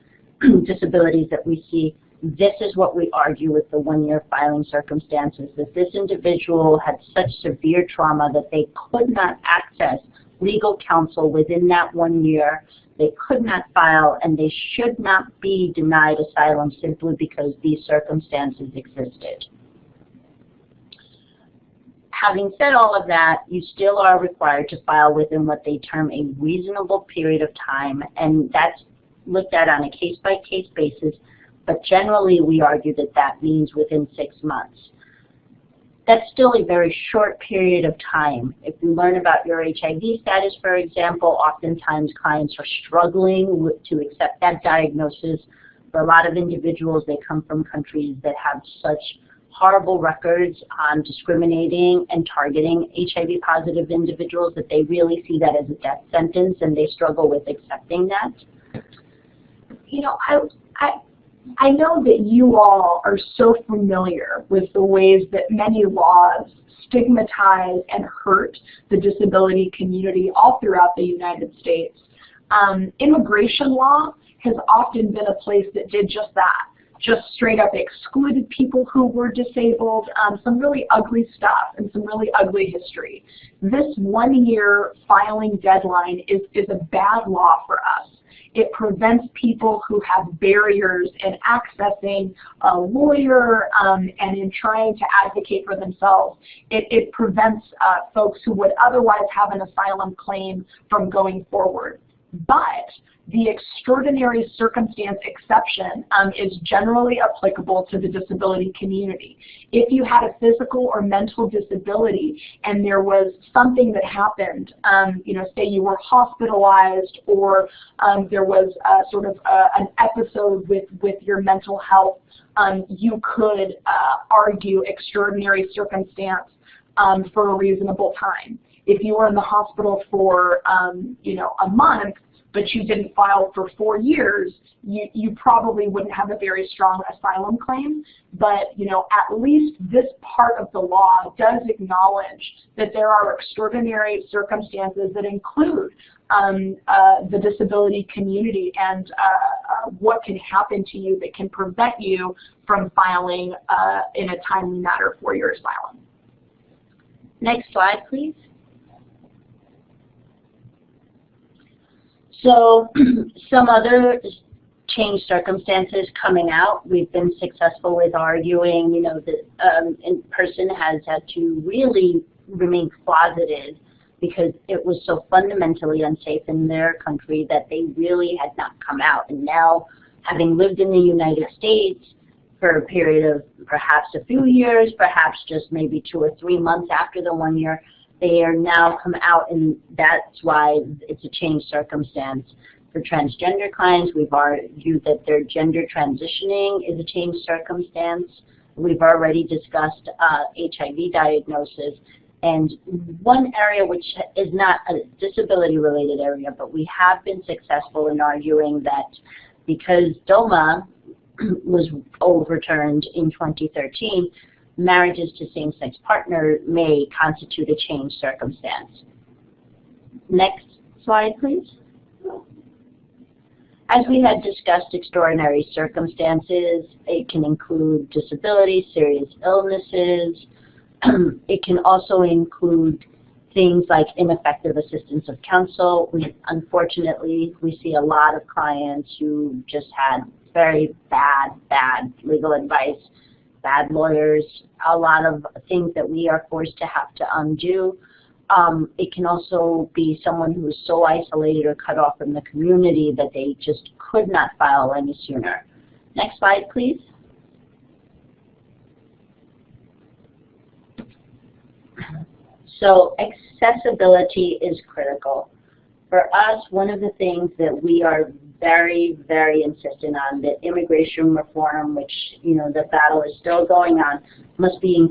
disabilities that we see, this is what we argue with the 1 year filing circumstances, that this individual had such severe trauma that they could not access legal counsel within that 1 year. They could not file, and they should not be denied asylum simply because these circumstances existed. Having said all of that, you still are required to file within what they term a reasonable period of time, and that's looked at on a case-by-case basis, but generally we argue that that means within 6 months. That's still a very short period of time. If you learn about your HIV status, for example, oftentimes clients are struggling to accept that diagnosis. For a lot of individuals, they come from countries that have such horrible records on discriminating and targeting HIV-positive individuals that they really see that as a death sentence, and they struggle with accepting that. You know, I know that you all are so familiar with the ways that many laws stigmatize and hurt the disability community all throughout the United States. Immigration law has often been a place that did just that. Just straight up excluded people who were disabled, some really ugly stuff and some really ugly history. This 1 year filing deadline is a bad law for us. It prevents people who have barriers in accessing a lawyer and in trying to advocate for themselves. It prevents folks who would otherwise have an asylum claim from going forward. But the extraordinary circumstance exception is generally applicable to the disability community. If you had a physical or mental disability and there was something that happened, you know, say you were hospitalized, or there was sort of an episode with your mental health, you could argue extraordinary circumstance for a reasonable time. If you were in the hospital for you know, a month, but you didn't file for 4 years, you probably wouldn't have a very strong asylum claim. But you know, at least this part of the law does acknowledge that there are extraordinary circumstances that include the disability community and what can happen to you that can prevent you from filing in a timely manner for your asylum. Next slide, please. So some other changed circumstances coming out. We've been successful with arguing, you know, that a person has had to really remain closeted because it was so fundamentally unsafe in their country that they really had not come out. And now, having lived in the United States, for a period of perhaps a few years, perhaps just maybe 2 or 3 months after the 1 year. They are now come out, and that's why it's a changed circumstance. For transgender clients, we've argued that their gender transitioning is a changed circumstance. We've already discussed HIV diagnosis. And one area which is not a disability-related area, but we have been successful in arguing that because DOMA was overturned in 2013, marriages to same-sex partners may constitute a changed circumstance. Next slide, please. As we had discussed, extraordinary circumstances, it can include disability, serious illnesses. It can also include things like ineffective assistance of counsel. Unfortunately, we see a lot of clients who just had very bad legal advice, bad lawyers, a lot of things that we are forced to have to undo. It can also be someone who is so isolated or cut off from the community that they just could not file any sooner. Next slide, please. So accessibility is critical. For us, one of the things that we are very, very insistent on, that immigration reform, which, the battle is still going on, must be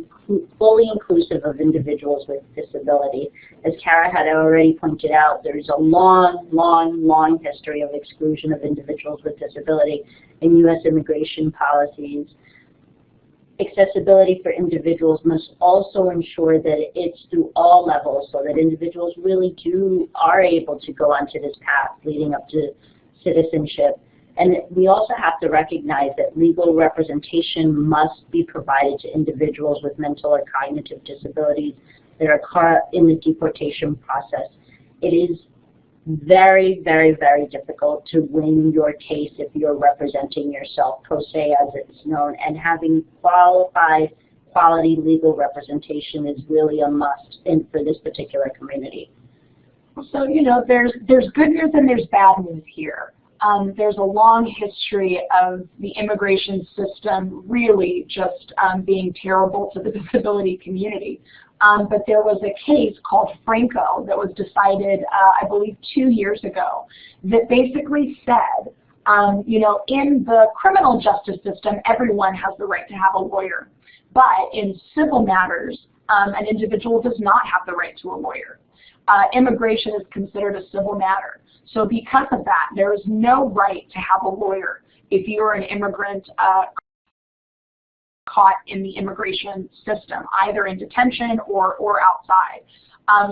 fully inclusive of individuals with disability. As Kara had already pointed out, there's a long history of exclusion of individuals with disability in U.S. immigration policies. Accessibility for individuals must also ensure that it's through all levels, so that individuals really are able to go onto this path leading up to citizenship. And we also have to recognize that legal representation must be provided to individuals with mental or cognitive disabilities that are caught in the deportation process. It is very, very, very difficult to win your case if you're representing yourself pro se, as it's known, and having quality legal representation is really a must for this particular community. So, there's good news and there's bad news here. There's a long history of the immigration system really just being terrible to the disability community. But there was a case called Franco that was decided, I believe, 2 years ago, that basically said, in the criminal justice system, everyone has the right to have a lawyer. But in civil matters, an individual does not have the right to a lawyer. Immigration is considered a civil matter. So because of that, there is no right to have a lawyer if you're an immigrant caught in the immigration system, either in detention or outside.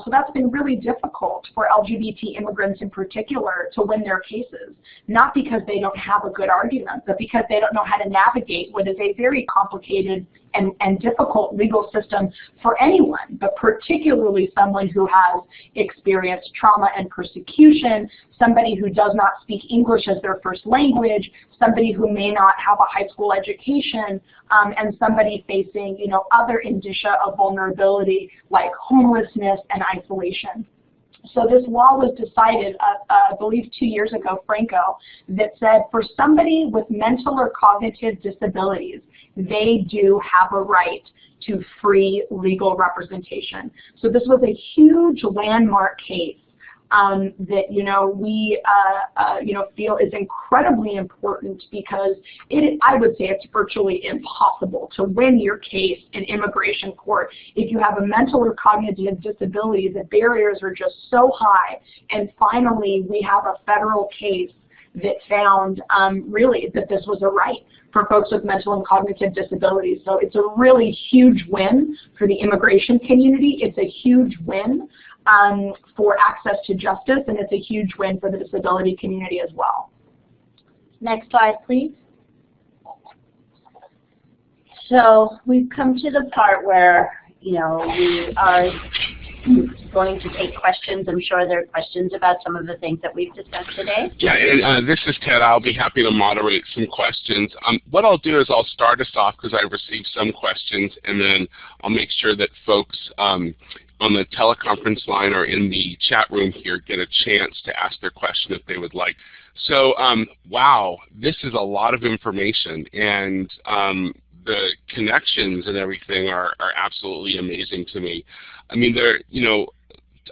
So that's been really difficult for LGBT immigrants in particular to win their cases, not because they don't have a good argument, but because they don't know how to navigate what is a very complicated and difficult legal system for anyone, but particularly someone who has experienced trauma and persecution, somebody who does not speak English as their first language, somebody who may not have a high school education, and somebody facing, other indicia of vulnerability like homelessness and isolation. So this law was decided, I believe 2 years ago, Franco, that said for somebody with mental or cognitive disabilities, they do have a right to free legal representation. So this was a huge landmark case that we feel is incredibly important because I would say it's virtually impossible to win your case in immigration court if you have a mental or cognitive disability. The barriers are just so high, and finally we have a federal case that found really that this was a right for folks with mental and cognitive disabilities. So it's a really huge win for the immigration community. It's a huge win for access to justice, and it's a huge win for the disability community as well. Next slide, please. So we've come to the part where, we are going to take questions. I'm sure there are questions about some of the things that we've discussed today. Yeah, and this is Ted. I'll be happy to moderate some questions. What I'll do is I'll start us off because I've received some questions, and then I'll make sure that folks on the teleconference line or in the chat room here get a chance to ask their question if they would like. So, wow, this is a lot of information, and the connections and everything are absolutely amazing to me. I mean,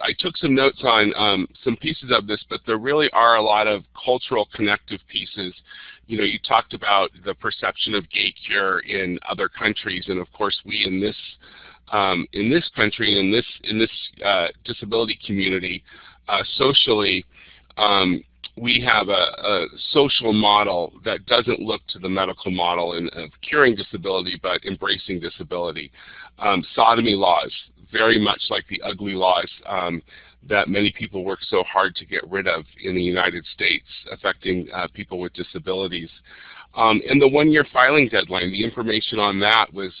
I took some notes on some pieces of this, but there really are a lot of cultural connective pieces. You talked about the perception of gay cure in other countries, and of course we in this country, in this disability community, socially, we have a social model that doesn't look to the medical model of curing disability, but embracing disability. Sodomy laws, very much like the ugly laws that many people work so hard to get rid of in the United States, affecting people with disabilities. And the one-year filing deadline, the information on that was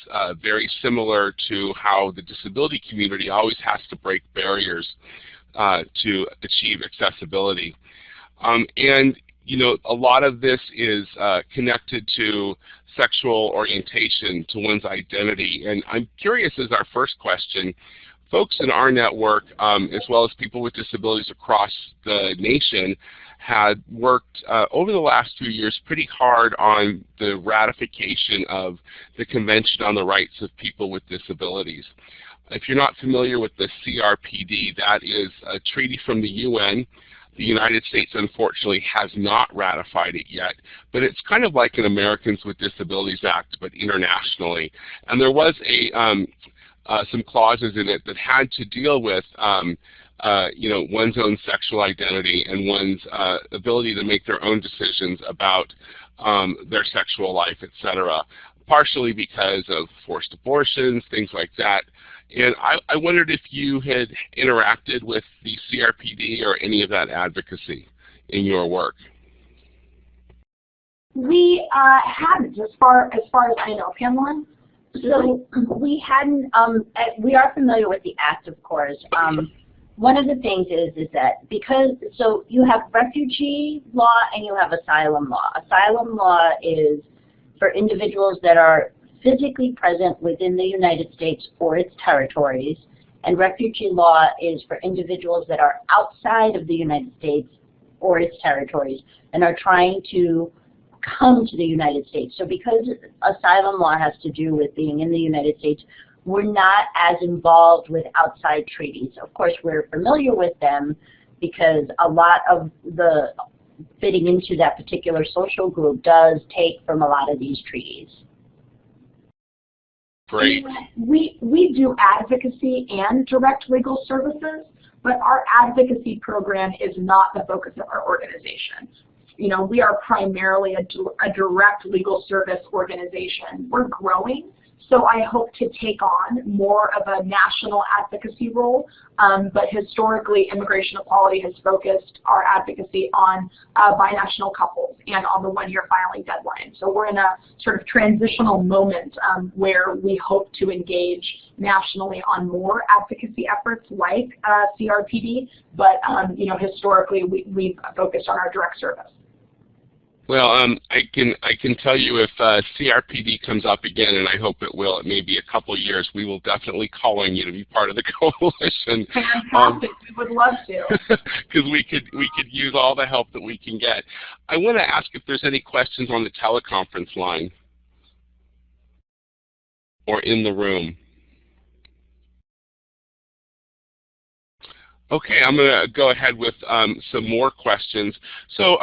very similar to how the disability community always has to break barriers to achieve accessibility. And a lot of this is connected to sexual orientation, to one's identity. And I'm curious, as our first question, folks in our network, as well as people with disabilities across the nation, had worked over the last few years pretty hard on the ratification of the Convention on the Rights of People with Disabilities. If you're not familiar with the CRPD, that is a treaty from the UN. The United States, unfortunately, has not ratified it yet, but it's kind of like an Americans with Disabilities Act, but internationally. And there was some clauses in it that had to deal with one's own sexual identity and one's ability to make their own decisions about their sexual life, etc., partially because of forced abortions, things like that. And I wondered if you had interacted with the CRPD or any of that advocacy in your work. We hadn't, as far as I know, Pamela. So we hadn't. We are familiar with the Act, of course. One of the things is that so you have refugee law and you have asylum law. Asylum law is for individuals that are physically present within the United States or its territories, and refugee law is for individuals that are outside of the United States or its territories and are trying to come to the United States. So because asylum law has to do with being in the United States, we're not as involved with outside treaties. Of course, we're familiar with them because a lot of the fitting into that particular social group does take from a lot of these treaties. Great. We do advocacy and direct legal services, but our advocacy program is not the focus of our organization. We are primarily a direct legal service organization. We're growing, so I hope to take on more of a national advocacy role, but historically Immigration Equality has focused our advocacy on binational couples and on the one-year filing deadline. So we're in a sort of transitional moment where we hope to engage nationally on more advocacy efforts like CRPD, but historically we've focused on our direct service. Well, I can tell you if CRPD comes up again, and I hope it will, it may be a couple years, we will definitely call on you to be part of the coalition. Fantastic, we would love to. Because we could use all the help that we can get. I want to ask if there's any questions on the teleconference line or in the room. Okay, I'm going to go ahead with some more questions. So,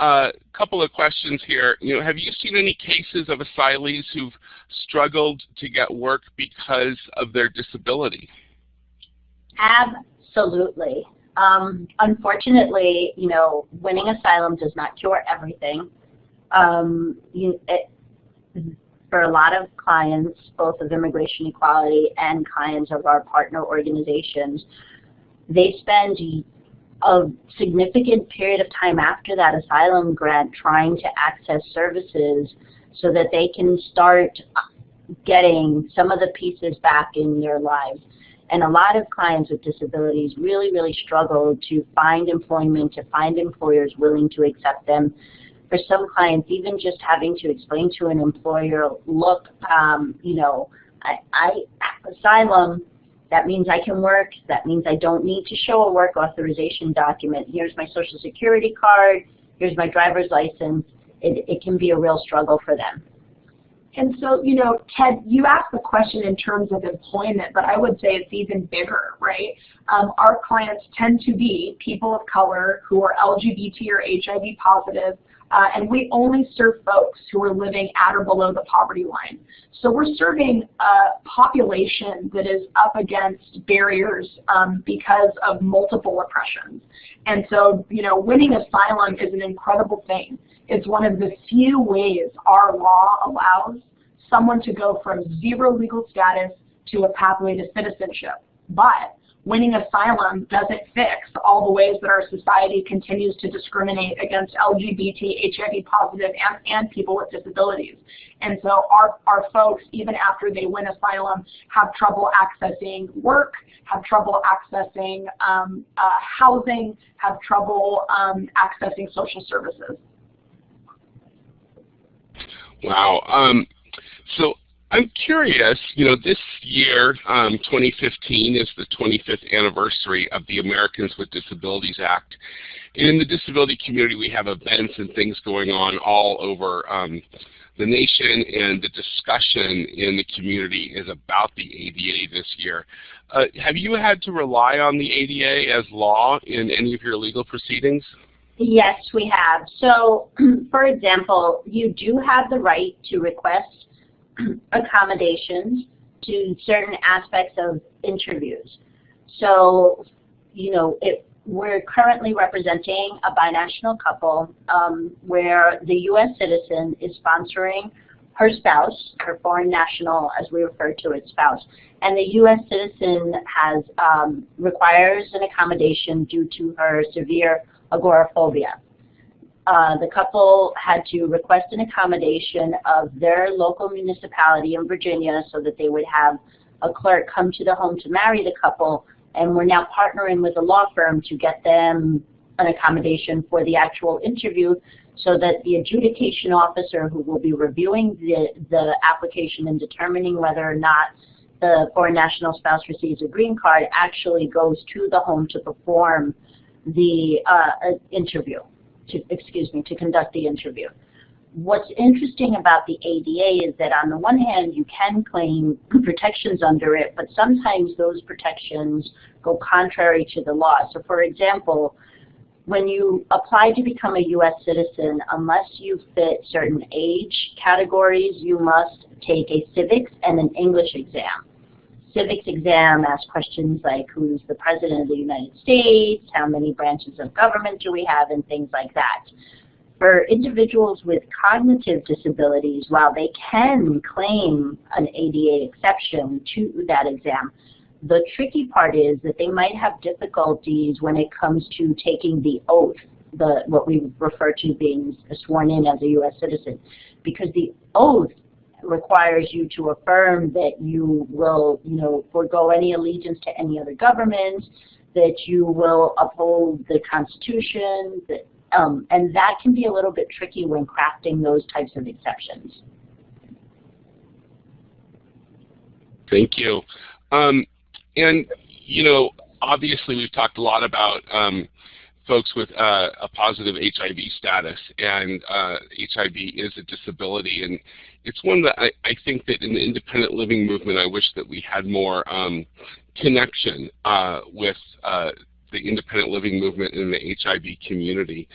a couple of questions here. Have you seen any cases of asylees who've struggled to get work because of their disability? Absolutely. Unfortunately, winning asylum does not cure everything. For a lot of clients, both of Immigration Equality and clients of our partner organizations, they spend a significant period of time after that asylum grant trying to access services so that they can start getting some of the pieces back in their lives. And a lot of clients with disabilities really, really struggle to find employment, to find employers willing to accept them. For some clients, even just having to explain to an employer, look, asylum That means I can work. That means I don't need to show a work authorization document. Here's my Social Security card. Here's my driver's license. It can be a real struggle for them. And so, you know, Ted, you asked the question in terms of employment, but I would say it's even bigger, right? Our clients tend to be people of color who are LGBT or HIV positive, and we only serve folks who are living at or below the poverty line. So we're serving a population that is up against barriers because of multiple oppressions. And so, you know, winning asylum is an incredible thing. It's one of the few ways our law allows someone to go from zero legal status to a pathway to citizenship. But winning asylum doesn't fix all the ways that our society continues to discriminate against LGBT, HIV positive, and people with disabilities. And so our folks, even after they win asylum, have trouble accessing work, have trouble accessing housing, have trouble accessing social services. Wow. So I'm curious, you know, this year, 2015, is the 25th anniversary of the Americans with Disabilities Act. And in the disability community, we have events and things going on all over the nation, and the discussion in the community is about the ADA this year. Have you had to rely on the ADA as law in any of your legal proceedings? Yes, we have. So, for example, you do have the right to request accommodations to certain aspects of interviews. So, you know, we're currently representing a binational couple where the U.S. citizen is sponsoring her spouse, her foreign national, as we refer to as spouse, and the U.S. citizen has requires an accommodation due to her severe agoraphobia. The couple had to request an accommodation of their local municipality in Virginia so that they would have a clerk come to the home to marry the couple, and we're now partnering with a law firm to get them an accommodation for the actual interview so that the adjudication officer who will be reviewing the application and determining whether or not the foreign national spouse receives a green card actually goes to the home to perform the interview, to conduct the interview. What's interesting about the ADA is that on the one hand you can claim protections under it, but sometimes those protections go contrary to the law. So for example, when you apply to become a U.S. citizen, unless you fit certain age categories, you must take a civics and an English exam. Civics exam asks questions like who's the President of the United States, how many branches of government do we have, and things like that. For individuals with cognitive disabilities, while they can claim an ADA exception to that exam, the tricky part is that they might have difficulties when it comes to taking the oath, what we refer to being sworn in as a U.S. citizen, because the oath requires you to affirm that you will, forego any allegiance to any other government, that you will uphold the Constitution, and that can be a little bit tricky when crafting those types of exceptions. Thank you. And, obviously we've talked a lot about folks with a positive HIV status, and HIV is a disability, and it's one that I think that in the independent living movement I wish that we had more connection with the independent living movement in the HIV community.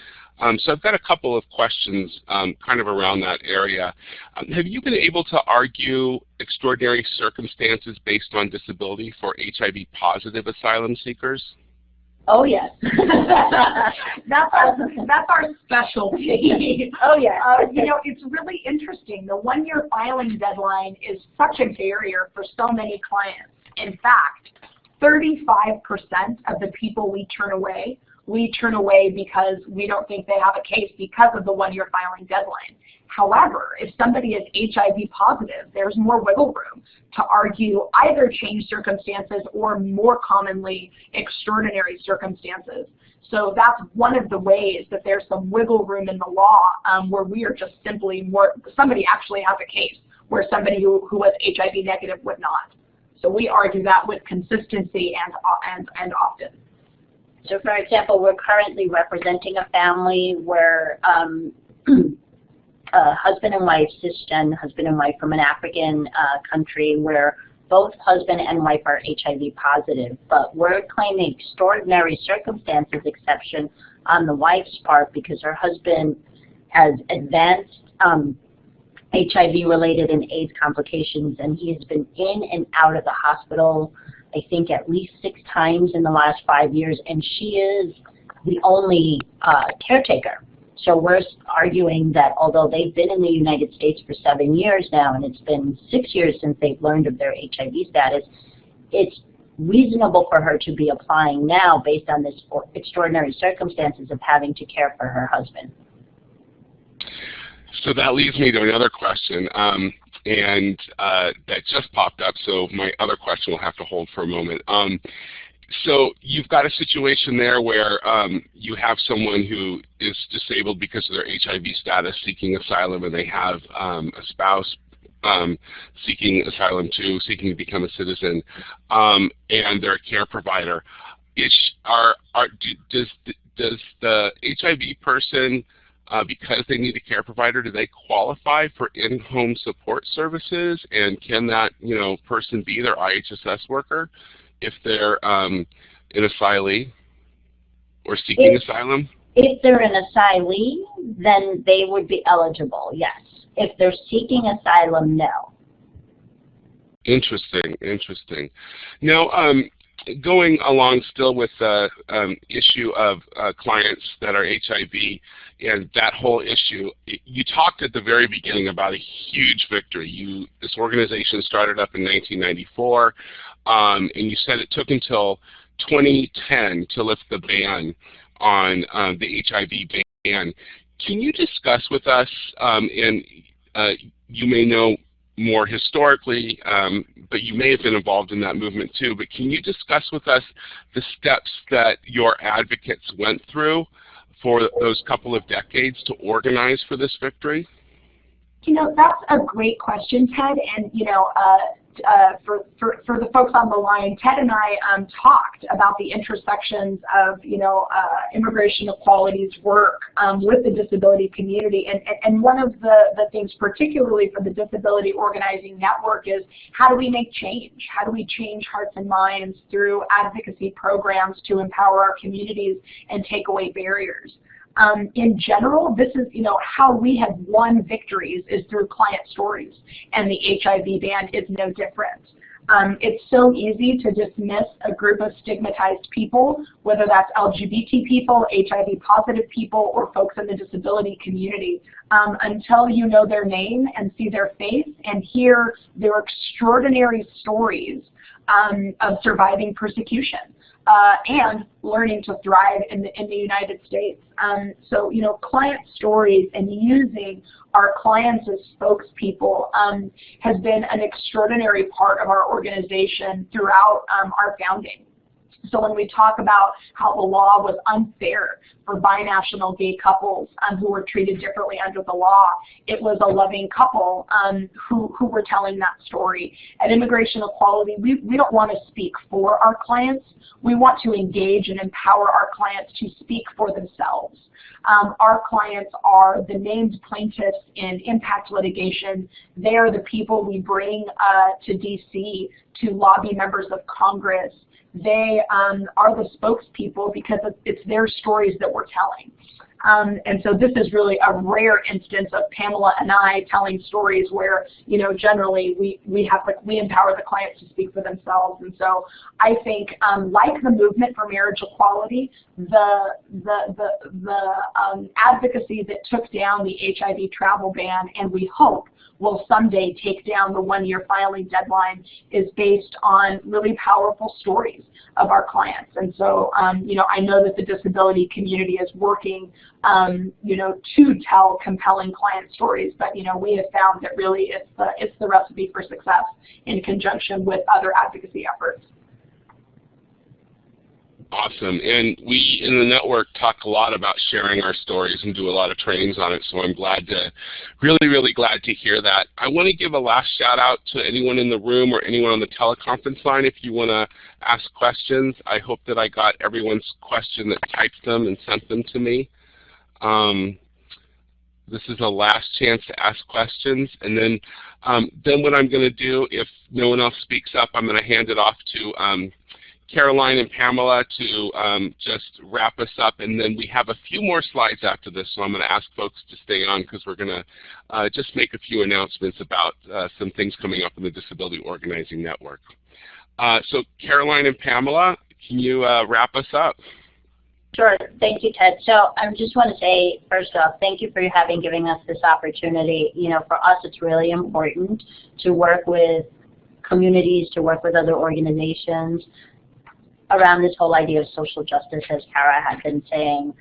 So I've got a couple of questions kind of around that area. Have you been able to argue extraordinary circumstances based on disability for HIV-positive asylum seekers? Oh, yes. That's our specialty. Oh, yes. It's really interesting. The one-year filing deadline is such a barrier for so many clients. In fact, 35% of the people we turn away because we don't think they have a case because of the one-year filing deadline. However, if somebody is HIV positive, there's more wiggle room to argue either changed circumstances or, more commonly, extraordinary circumstances. So that's one of the ways that there's some wiggle room in the law where we are just simply somebody actually has a case where somebody who was HIV negative would not. So we argue that with consistency and often. So for example, we're currently representing a family where a husband and wife, cisgen husband and wife from an African country, where both husband and wife are HIV positive, but we're claiming extraordinary circumstances exception on the wife's part because her husband has advanced HIV-related and AIDS complications, and he has been in and out of the hospital, I think, at least 6 times in the last 5 years, and she is the only caretaker. So we're arguing that although they've been in the United States for 7 years now, and it's been 6 years since they've learned of their HIV status, it's reasonable for her to be applying now based on this extraordinary circumstances of having to care for her husband. So that leads me to another question, and that just popped up, so my other question will have to hold for a moment. So you've got a situation there where you have someone who is disabled because of their HIV status seeking asylum, and they have a spouse seeking asylum too, seeking to become a citizen, and they're a care provider. Does the HIV person, because they need a care provider, do they qualify for in-home support services? And can that person be their IHSS worker if they're an asylee or seeking asylum? If they're an asylee, then they would be eligible, yes. If they're seeking asylum, no. Interesting, interesting. Now, going along still with the issue of clients that are HIV and that whole issue, you talked at the very beginning about a huge victory. This organization started up in 1994, and you said it took until 2010 to lift the ban on the HIV ban. Can you discuss with us, and you may know more historically, but you may have been involved in that movement too, but can you discuss with us the steps that your advocates went through for those couple of decades to organize for this victory? That's a great question, Ted, and for the folks on the line, Ted and I talked about the intersections of immigration equality's work with the disability community, and one of the things particularly for the Disability Organizing Network is how do we make change? How do we change hearts and minds through advocacy programs to empower our communities and take away barriers? In general, this is how we have won victories is through client stories, and the HIV ban is no different. It's so easy to dismiss a group of stigmatized people, whether that's LGBT people, HIV positive people, or folks in the disability community, until you know their name and see their face and hear their extraordinary stories of surviving persecution. And learning to thrive in the United States. So, client stories and using our clients as spokespeople has been an extraordinary part of our organization throughout our founding. So when we talk about how the law was unfair for binational gay couples who were treated differently under the law, it was a loving couple who were telling that story. At Immigration Equality, we don't want to speak for our clients. We want to engage and empower our clients to speak for themselves. Our clients are the named plaintiffs in impact litigation. They are the people we bring to DC to lobby members of Congress. They are the spokespeople because it's their stories that we're telling. And so this is really a rare instance of Pamela and I telling stories where, generally we empower the clients to speak for themselves. And so I think, like the movement for marriage equality, the advocacy that took down the HIV travel ban, and we hope will someday take down the one-year filing deadline, is based on really powerful stories of our clients. And so, I know that the disability community is working, to tell compelling client stories, but, we have found that really it's the recipe for success in conjunction with other advocacy efforts. Awesome. And we in the network talk a lot about sharing our stories and do a lot of trainings on it, so I'm glad to, really glad to hear that. I want to give a last shout out to anyone in the room or anyone on the teleconference line if you want to ask questions. I hope that I got everyone's question that typed them and sent them to me. This is a last chance to ask questions, and then what I'm going to do, if no one else speaks up, I'm going to hand it off to Caroline and Pamela to just wrap us up, and then we have a few more slides after this, so I'm going to ask folks to stay on because we're going to just make a few announcements about some things coming up in the Disability Organizing Network. So Caroline and Pamela, can you wrap us up? Sure. Thank you, Ted. So I just want to say, first off, thank you for giving us this opportunity. You know, for us, it's really important to work with communities, to work with other organizations around this whole idea of social justice, as Kara had been saying.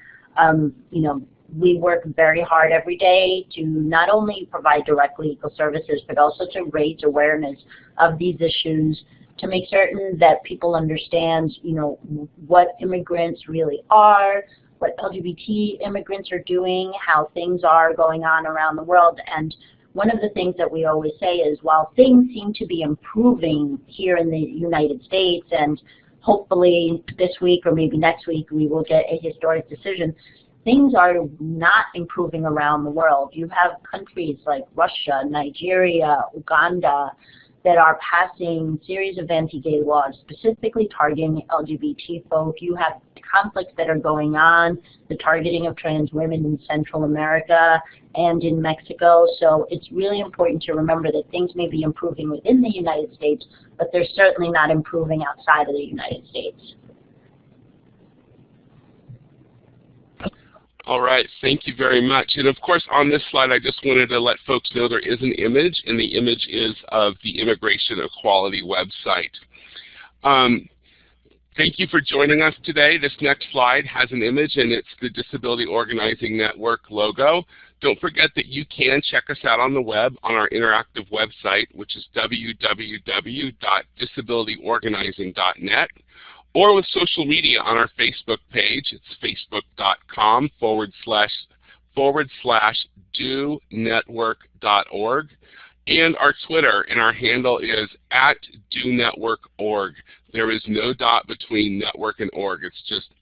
You know, we work very hard every day to not only provide direct legal services, but also to raise awareness of these issues, to make certain that people understand, you know, what immigrants really are, what LGBT immigrants are doing, how things are going on around the world. And one of the things that we always say is, while things seem to be improving here in the United States, and hopefully this week or maybe next week we will get a historic decision, things are not improving around the world. You have countries like Russia, Nigeria, Uganda, that are passing a series of anti-gay laws specifically targeting LGBT folk. You have conflicts that are going on, the targeting of trans women in Central America and in Mexico. So it's really important to remember that things may be improving within the United States, but they're certainly not improving outside of the United States. All right, thank you very much. And of course, on this slide, I just wanted to let folks know there is an image, and the image is of the Immigration Equality website. Thank you for joining us today. This next slide has an image, and it's the Disability Organizing Network logo. Don't forget that you can check us out on the web on our interactive website, which is www.disabilityorganizing.net. or with social media on our Facebook page. It's facebook.com/DOnetwork.org, and our Twitter, and our handle is @DONetwork.org. There is no dot between network and org. It's just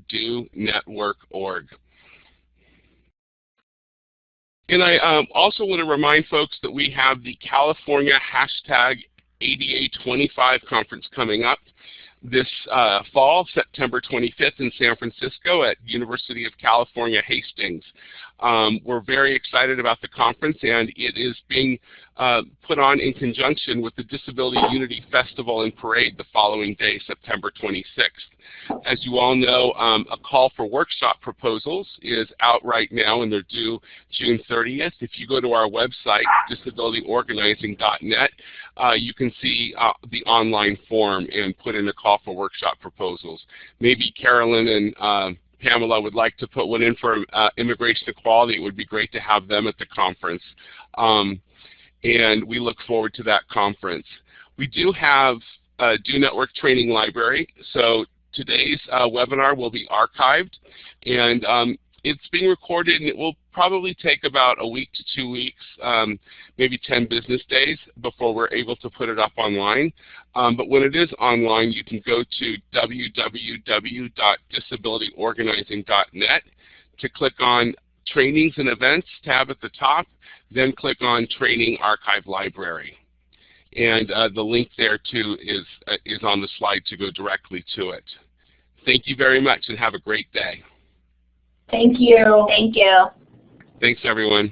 @DONetwork.org. And I also want to remind folks that we have the California #ADA25 conference coming up this fall, September 25th in San Francisco at University of California, Hastings. We're very excited about the conference, and it is being put on in conjunction with the Disability Unity Festival and Parade the following day, September 26th. As you all know, a call for workshop proposals is out right now, and they're due June 30th. If you go to our website, disabilityorganizing.net, you can see the online form and put in a call for workshop proposals. Maybe Carolyn and Pamela would like to put one in for immigration equality. It would be great to have them at the conference. And we look forward to that conference. We do have a DONetwork training library, so today's webinar will be archived, and it's being recorded, and it will probably take about a week to 2 weeks, maybe 10 business days before we're able to put it up online. But when it is online, you can go to www.disabilityorganizing.net to click on Trainings and Events tab at the top, then click on Training Archive Library. And the link there too is on the slide to go directly to it. Thank you very much, and have a great day. Thank you. Thank you. Thanks, everyone.